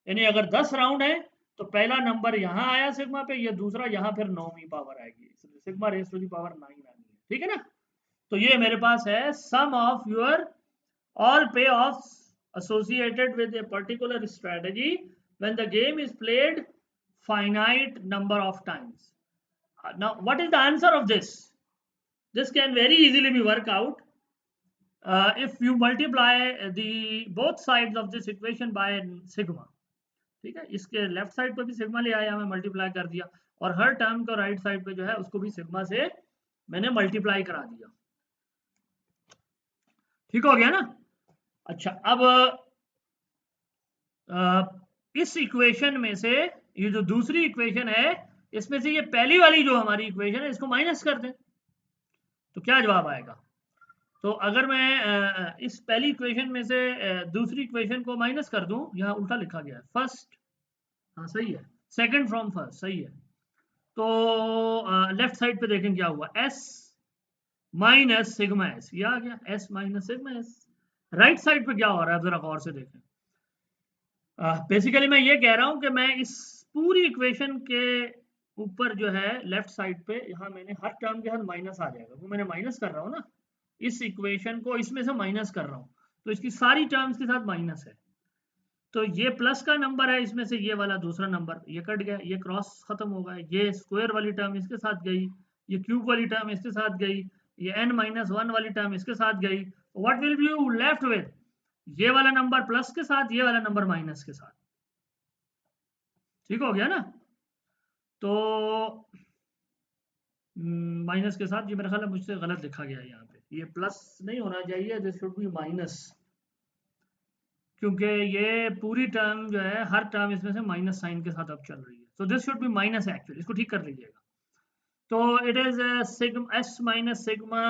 यानी अगर 10 राउंड है तो पहला नंबर यहाँ आया सिग्मा पे, ये दूसरा यहाँ फिर 9वीं पावर आएगी, sigma raise to the power 9 आनी है, ठीक है ना। तो ये मेरे पास है sum of your all payoffs associated with a particular strategy when the game is played finite number of times. Now what is the answer of this? This can very easily be worked out if you multiply the both sides of this equation by sigma। ठीक है, इसके left side पे भी sigma ले आया, मैं multiply कर दिया, और हर टर्म को राइट साइड पे जो है उसको भी सिग्मा से मैंने मल्टीप्लाई करा दिया। ठीक हो गया ना। अच्छा, अब इस इक्वेशन में से ये जो दूसरी इक्वेशन है इसमें से ये पहली वाली जो हमारी इक्वेशन है इसको माइनस कर दें तो क्या जवाब आएगा। तो अगर मैं इस पहली इक्वेशन में से दूसरी इक्वेशन को माइनस कर दूं, यहाँ उल्टा लिखा गया है फर्स्ट, हाँ सही है, सेकंड फ्रॉम फर्स्ट सही है। तो लेफ्ट साइड पे देखें क्या हुआ, s माइनस सिग्मा एस, ये आ गया s minus sigma S. Right side पे क्या हो रहा है जरा गौर से देखें। बेसिकली मैं ये कह रहा हूं कि मैं इस पूरी इक्वेशन के ऊपर जो है लेफ्ट साइड पे, यहाँ मैंने हर टर्म के साथ माइनस आ जाएगा, वो मैंने माइनस कर रहा हूँ ना, इस इक्वेशन को इसमें से माइनस कर रहा हूँ, तो इसकी सारी टर्म्स के साथ माइनस है। तो ये प्लस का नंबर है, इसमें से ये वाला दूसरा नंबर ये कट गया, ये क्रॉस खत्म हो गया, ये स्क्वायर वाली टर्म इसके साथ गई, ये क्यूब वाली टर्म इसके साथ गई, ये n माइनस वन वाली टर्म इसके साथ गई। What will be you left with, ये वाला नंबर प्लस के साथ, ये वाला नंबर माइनस के साथ। ठीक हो गया ना। तो माइनस के साथ, ये मेरा ख्याल है मुझसे गलत लिखा गया है यहाँ पे, ये प्लस नहीं होना चाहिए, दिस शुड बी माइनस, क्योंकि ये पूरी टर्म जो है हर टर्म इसमें से माइनस साइन के साथ अब चल रही है, तो this should be minus actually, इसको ठीक कर लीजिएगा। तो it is sigma s minus sigma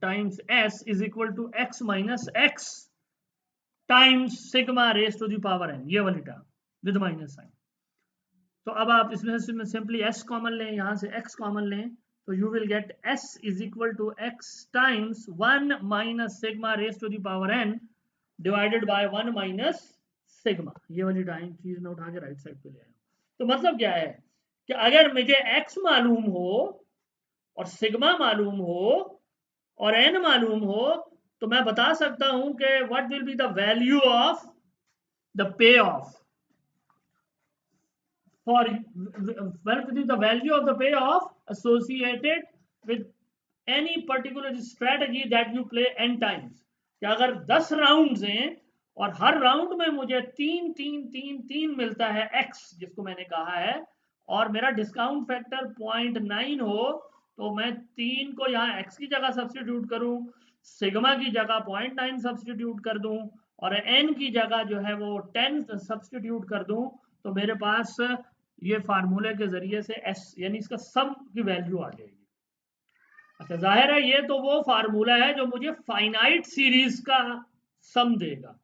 times s is equal to x minus x times sigma raise to the power n, ये वाली टर्म विद माइनस साइन। तो अब आप इसमें सिंपली s कॉमन लें, यहाँ से x कॉमन लें, तो you will get s is equal to x times 1 minus sigma raise to the power n divided by 1 minus sigma. ये वाली टाइम चीज में उठा के राइट साइड पे ले आया। तो मतलब क्या है कि अगर मुझे x मालूम हो और सिग्मा मालूम हो और n मालूम हो, तो मैं बता सकता हूं कि what will be the value of the pay of for the value of the payoff associated with any particular strategy that you play n times। कि अगर 10 राउंड्स हैं और हर राउंड में मुझे 3 मिलता है x, जिसको मैंने कहा है, और मेरा डिस्काउंट फैक्टर 0.9 हो, तो मैं 3 को यहाँ x की जगह सब्सटीट्यूट करूं, सिग्मा की जगह 0.9 सब्सटीट्यूट कर दूं, और n की जगह जो है वो 10 सब्सटीट्यूट कर दूं, तो मेरे पास ये फार्मूले के जरिए से s यानी इसका सम की वैल्यू आ जाएगी। अच्छा, जाहिर है ये तो वो फार्मूला है जो मुझे फाइनाइट सीरीज का सम देगा।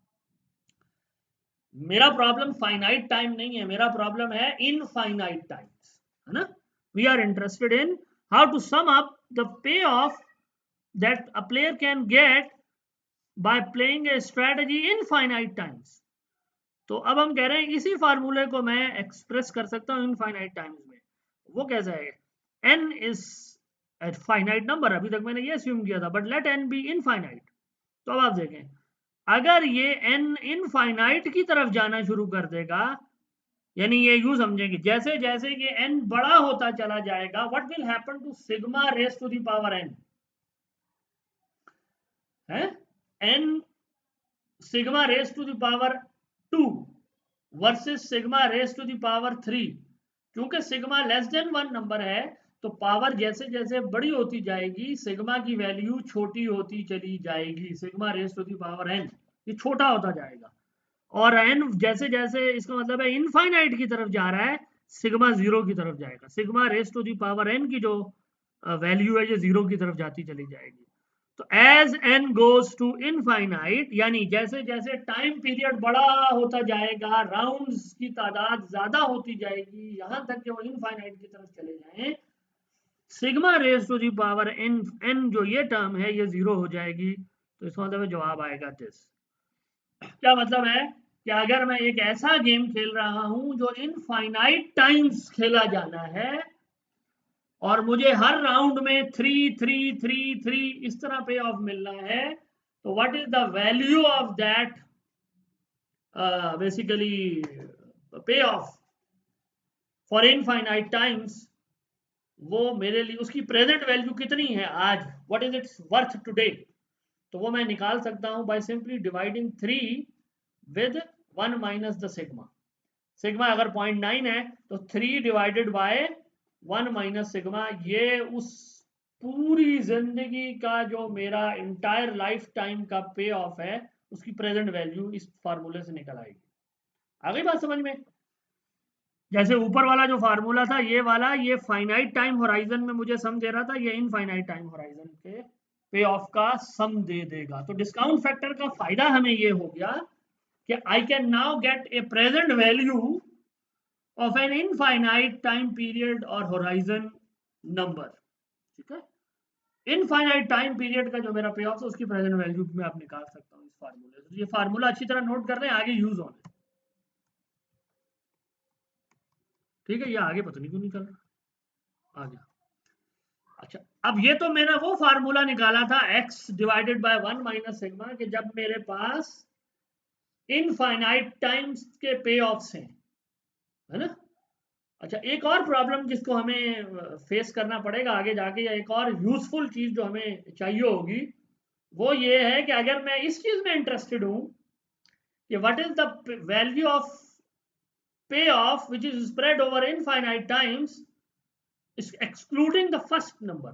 मेरा प्रॉब्लम फाइनाइट टाइम नहीं है, मेरा प्रॉब्लम है इनफाइनाइट टाइम्स, है ना। We are interested in how to sum up the payoff that a player can get by playing a strategy infinite times. तो अब हम कह रहे हैं इसी फार्मूले को मैं एक्सप्रेस कर सकता हूँ इनफाइनाइट टाइम्स में। वो कैसा है, n इज फाइनाइट नंबर, अभी तक मैंने ये अस्यूम किया था, but let n B infinite. तो अब आप देखें, अगर ये n इनफाइनाइट की तरफ जाना शुरू कर देगा, यानी ये यूं समझेंगे जैसे जैसे ये n बड़ा होता चला जाएगा, what will happen to sigma raise to the power n है, n sigma raise to the power 2 versus sigma raise to the power 3। क्योंकि सिग्मा लेस देन 1 नंबर है, तो पावर जैसे जैसे बड़ी होती जाएगी सिग्मा की वैल्यू छोटी होती चली जाएगी। Sigma raise to the power n ये छोटा होता जाएगा, और n जैसे जैसे, इसका मतलब है इनफाइनाइट की तरफ जा रहा है, सिग्मा जीरो की तरफ जाएगा। Sigma raise to the power n की जो वैल्यू है ये जीरो की तरफ जाती चली जाएगी। तो as n goes to infinite, यानी जैसे जैसे टाइम पीरियड बड़ा होता जाएगा, राउंड्स की तादाद ज्यादा होती जाएगी, यहां तक कि वो इनफाइनाइट की तरफ चले जाएं, sigma raise to the power n जो ये टर्म है ये जीरो हो जाएगी। तो इसका मतलब जवाब आएगा दिस। क्या मतलब है कि अगर मैं एक ऐसा गेम खेल रहा हूं जो इनफाइनाइट टाइम्स खेला जाना है और मुझे हर राउंड में 3 इस तरह पे ऑफ मिलना है, तो what is the value of that basically पे ऑफ फॉर इनफाइनाइट टाइम्स, वो मेरे लिए उसकी प्रेजेंट वैल्यू कितनी है आज, what is it's worth today. तो वो मैं निकाल सकता हूं by simply dividing 3 with 1 minus the sigma. Sigma अगर 0.9 है तो 3 डिवाइडेड बाय 1 माइनस सिग्मा, ये उस पूरी जिंदगी का जो मेरा इंटायर लाइफ टाइम का पे ऑफ है उसकी प्रेजेंट वैल्यू इस फार्मूले से निकल आएगी। आ गई बात समझ में। जैसे ऊपर वाला जो फार्मूला था ये वाला, ये फाइनाइट टाइम होराइजन में मुझे सम दे रहा था, ये इनफाइनाइट टाइम होराइजन के पे ऑफ का सम दे देगा। तो डिस्काउंट फैक्टर का फायदा हमें ये हो गया कि I can now get A present value of an infinite time period और होराइजन नंबर। ठीक है, इनफाइनाइट टाइम पीरियड का जो मेरा पे ऑफ है उसकी प्रेजेंट वैल्यू में आप निकाल सकता हूँ इस फार्मूले से। ये फार्मूला अच्छी तरह नोट कर रहे हैं, आगे यूज होना। ठीक है, ये आगे पता नहीं क्यों निकल रहा, आ गया। अच्छा, अब ये तो मैंने वो फार्मूला निकाला था x divided by 1 minus sigma, कि जब मेरे पास इनफाइनाइट टाइम्स के पे ऑफ्स हैं, है ना। अच्छा, एक और प्रॉब्लम जिसको हमें फेस करना पड़ेगा आगे जाके, या एक और यूजफुल चीज जो हमें चाहिए होगी, वो ये है कि अगर मैं इस चीज में इंटरेस्टेड हूं कि what is the value of payoff which is spread over infinite times excluding the first number.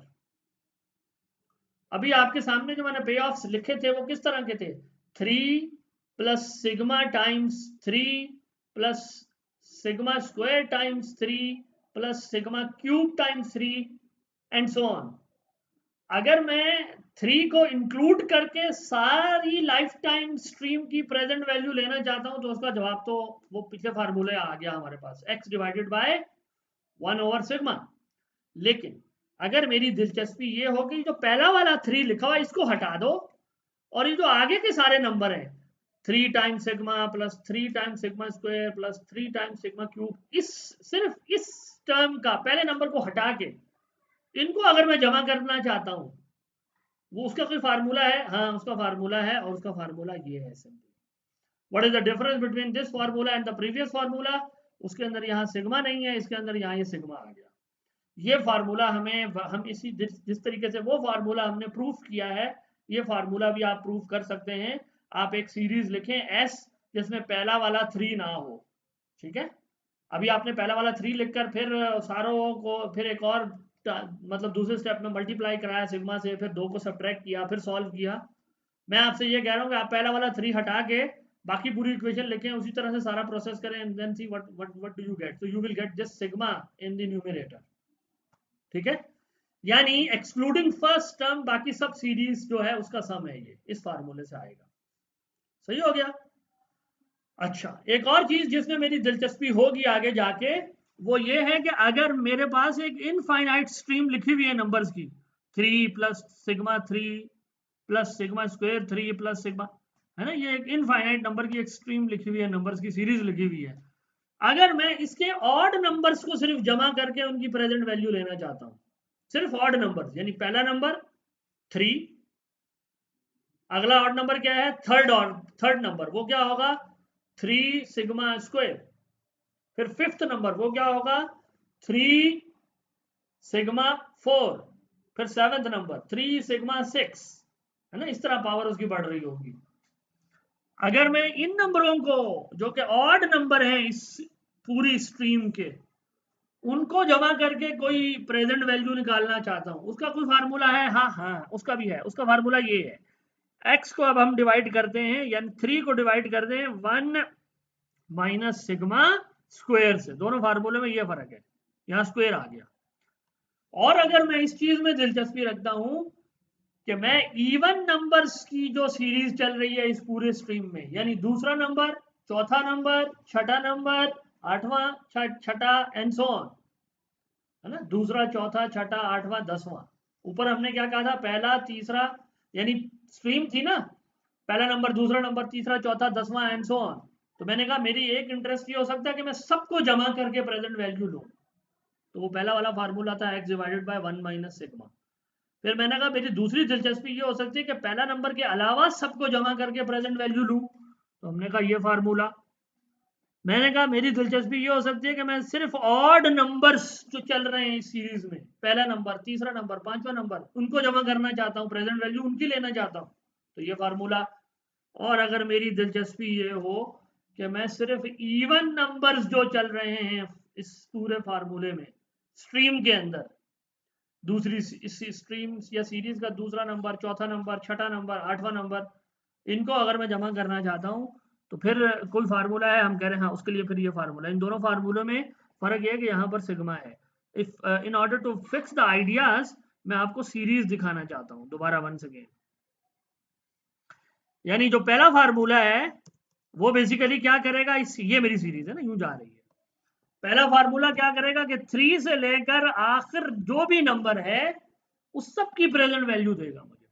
अभी आपके सामने जो मैंने पे ऑफ्स लिखे थे वो किस तरह के थे, 3 plus sigma times 3 plus sigma square times 3 plus sigma cube times 3 and so on. अगर मैं 3 को इंक्लूड करके सारी लाइफ टाइम स्ट्रीम की प्रेजेंट वैल्यू लेना चाहता हूं तो उसका जवाब तो वो पिछले फार्मूले आ गया हमारे पास, x डिवाइडेड बाय 1/सिग्मा। लेकिन अगर मेरी दिलचस्पी ये हो कि जो पहला वाला 3 लिखा हुआ इसको हटा दो और ये जो आगे के सारे नंबर हैं 3 times sigma plus 3 times sigma square plus 3 times sigma cube, इस सिर्फ इस टर्म का पहले नंबर को हटा के इनको अगर मैं जमा करना चाहता हूं, वो उसका कोई फार्मूला है? हाँ, उसका फार्मूला है और उसका फार्मूला ये है simply. What is the difference between this formula and the previous formula? उसके अंदर यहाँ सिग्मा नहीं है, इसके अंदर यहाँ ये सिग्मा आ गया। ये फार्मूला हमें हम इसी जिस तरीके से वो फार्मूला हमने प्रूफ किया है, ये फार्मूला भी आप प्रूफ कर सकते हैं। आप एक सीरीज लिखें एस जिसमें पहला वाला 3 ना हो, ठीक है। अभी आपने पहला वाला 3 लिखकर फिर सारों को फिर एक और मतलब दूसरे स्टेप में मल्टीप्लाई कराया सिग्मा से, फिर 2 को सब्ट्रैक्ट किया, फिर सॉल्व किया। मैं आपसे ये कह रहा हूँ कि आप पहला वाला 3 हटा के बाकी पूरी इक्वेशन लिखें, उसी तरह से सारा प्रोसेस करें and then see what do you get. So you will get just sigma in the numerator, ठीक है। यानी एक्सक्लूडिंग फर्स्ट टर्म बाकी सब सीरीज जो है उसका सम है, ये इस फार्मूले से आएगा। सही हो गया। अच्छा, एक और चीज जिसमें मेरी दिलचस्पी होगी आगे जाके वो ये है कि अगर मेरे पास एक इनफाइनाइट स्ट्रीम लिखी हुई है नंबर्स की, 3 plus sigma 3 plus sigma square 3 plus sigma, है ना, ये एक इनफाइनाइट नंबर की एक स्ट्रीम लिखी हुई है, नंबर्स की सीरीज लिखी हुई है। अगर मैं इसके ऑड नंबर्स को सिर्फ जमा करके उनकी प्रेजेंट वैल्यू लेना चाहता हूं, सिर्फ ऑड नंबर्स, यानी पहला नंबर 3, अगला ऑड नंबर क्या है थर्ड नंबर, वो क्या होगा 3 सिग्मा स्क्वायर, फिर फिफ्थ नंबर वो क्या होगा 3 सिग्मा 4, फिर सेवेंथ नंबर 3 सिग्मा 6, है ना, इस तरह पावर उसकी बढ़ रही होगी। अगर मैं इन नंबरों को जो कि ऑड नंबर हैं इस पूरी स्ट्रीम के, उनको जमा करके कोई प्रेजेंट वैल्यू निकालना चाहता हूं, उसका कोई फार्मूला है? हाँ हाँ, उसका भी है। उसका फार्मूला ये है, x को अब हम डिवाइड करते हैं, यानी 3 को डिवाइड करते हैं 1 माइनस सिग्मा स्क्वायर से। दोनों फार्मूले में ये फर्क है, यहां स्क्वायर आ गया। और अगर मैं इस चीज में दिलचस्पी रखता हूं कि मैं इवन नंबर्स की जो सीरीज चल रही है इस पूरे स्ट्रीम में, यानी दूसरा नंबर, चौथा नंबर, छठा नंबर, आठवां, छठा एंड सो ऑन, है ना, दूसरा, चौथा, छठा, आठवां, 10वां। ऊपर हमने क्या कहा था, पहला, तीसरा, यानी स्ट्रीम थी ना, पहला नंबर, दूसरा नंबर, तीसरा, चौथा, 10वां एंड सो ऑन। तो मैंने कहा मेरी एक इंटरेस्ट ये हो सकता है कि मैं सबको जमा करके प्रेजेंट वैल्यू लूं, तो वो पहला वाला फार्मूला था x divided by 1 minus sigma. फिर मैंने कहा मेरी दूसरी दिलचस्पी ये हो सकती है कि पहला नंबर के अलावा सबको जमा करके प्रेजेंट वैल्यू लूं, तो हमने कहा ये फार्मूला। मैंने कहा मेरी दिलचस्पी ये हो सकती है कि मैं सिर्फ ऑड नंबर्स जो चल रहे हैं इस सीरीज में, पहला नंबर, तीसरा नंबर, पांचवा नंबर, उनको जमा करना चाहता हूँ, प्रेजेंट वैल्यू उनकी लेना चाहता हूँ, तो ये फार्मूला। और अगर मेरी दिलचस्पी ये हो कि मैं सिर्फ इवन नंबर्स जो चल रहे हैं इस पूरे फार्मूले में स्ट्रीम के अंदर, दूसरी इस स्ट्रीम या सीरीज का दूसरा नंबर, चौथा नंबर, छठा नंबर, आठवां नंबर, इनको अगर मैं जमा करना चाहता हूं, तो फिर कोई फार्मूला है, हम कह रहे हैं हाँ उसके लिए फिर ये फार्मूला। इन दोनों फार्मूलों में फर्क ये है कि यहाँ पर सिग्मा है। If in order to fix the ideas, मैं आपको सीरीज दिखाना चाहता हूँ दोबारा वंस अगेन। यानी जो पहला फार्मूला है वो बेसिकली क्या करेगा, इस ये मेरी सीरीज है ना, यूं जा रही है। पहला फार्मूला क्या करेगा कि 3 से लेकर आखिर जो भी नंबर है उस सब की प्रेजेंट वैल्यू देगा मुझे।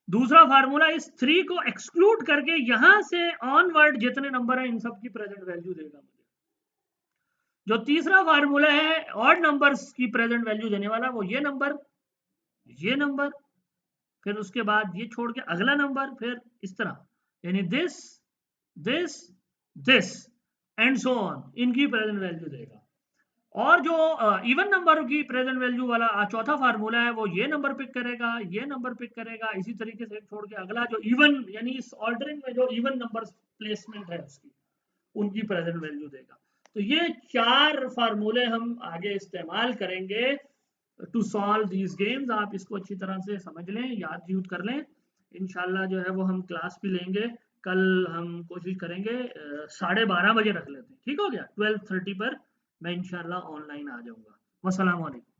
दूसरा फार्मूला इस 3 को एक्सक्लूड करके यहां से ऑनवर्ड जितने नंबर है इन सब की प्रेजेंट वैल्यू देगा मुझे। जो तीसरा फार्मूला है ऑड नंबर्स की प्रेजेंट वैल्यू देने वाला, वो ये नंबर, ये नंबर, फिर उसके बाद ये छोड़ के अगला नंबर, फिर इस तरह, यानी this this this and so on, इनकी प्रेजेंट वैल्यू देगा। और जो इवन नंबर की प्रेजेंट वैल्यू वाला चौथा फार्मूला है, वो ये नंबर पिक करेगा, ये नंबर पिक करेगा, इसी तरीके से छोड़ के अगला जो इवन, यानी इस ऑर्डरिंग में जो इवन नंबर प्लेसमेंट है उसकी, उनकी प्रेजेंट वैल्यू देगा। तो ये 4 फार्मूले हम आगे इस्तेमाल करेंगे टू सॉल्व दीज गेम्स। आप इसको अच्छी तरह से समझ लें, याद यूज कर लें। इंशाल्लाह जो है वो हम क्लास भी लेंगे कल। हम कोशिश करेंगे 12:30 बजे रख लेते हैं, ठीक हो गया, 12:30 पर मैं इंशाल्लाह ऑनलाइन आ जाऊंगा। वस्सलाम वालेकुम।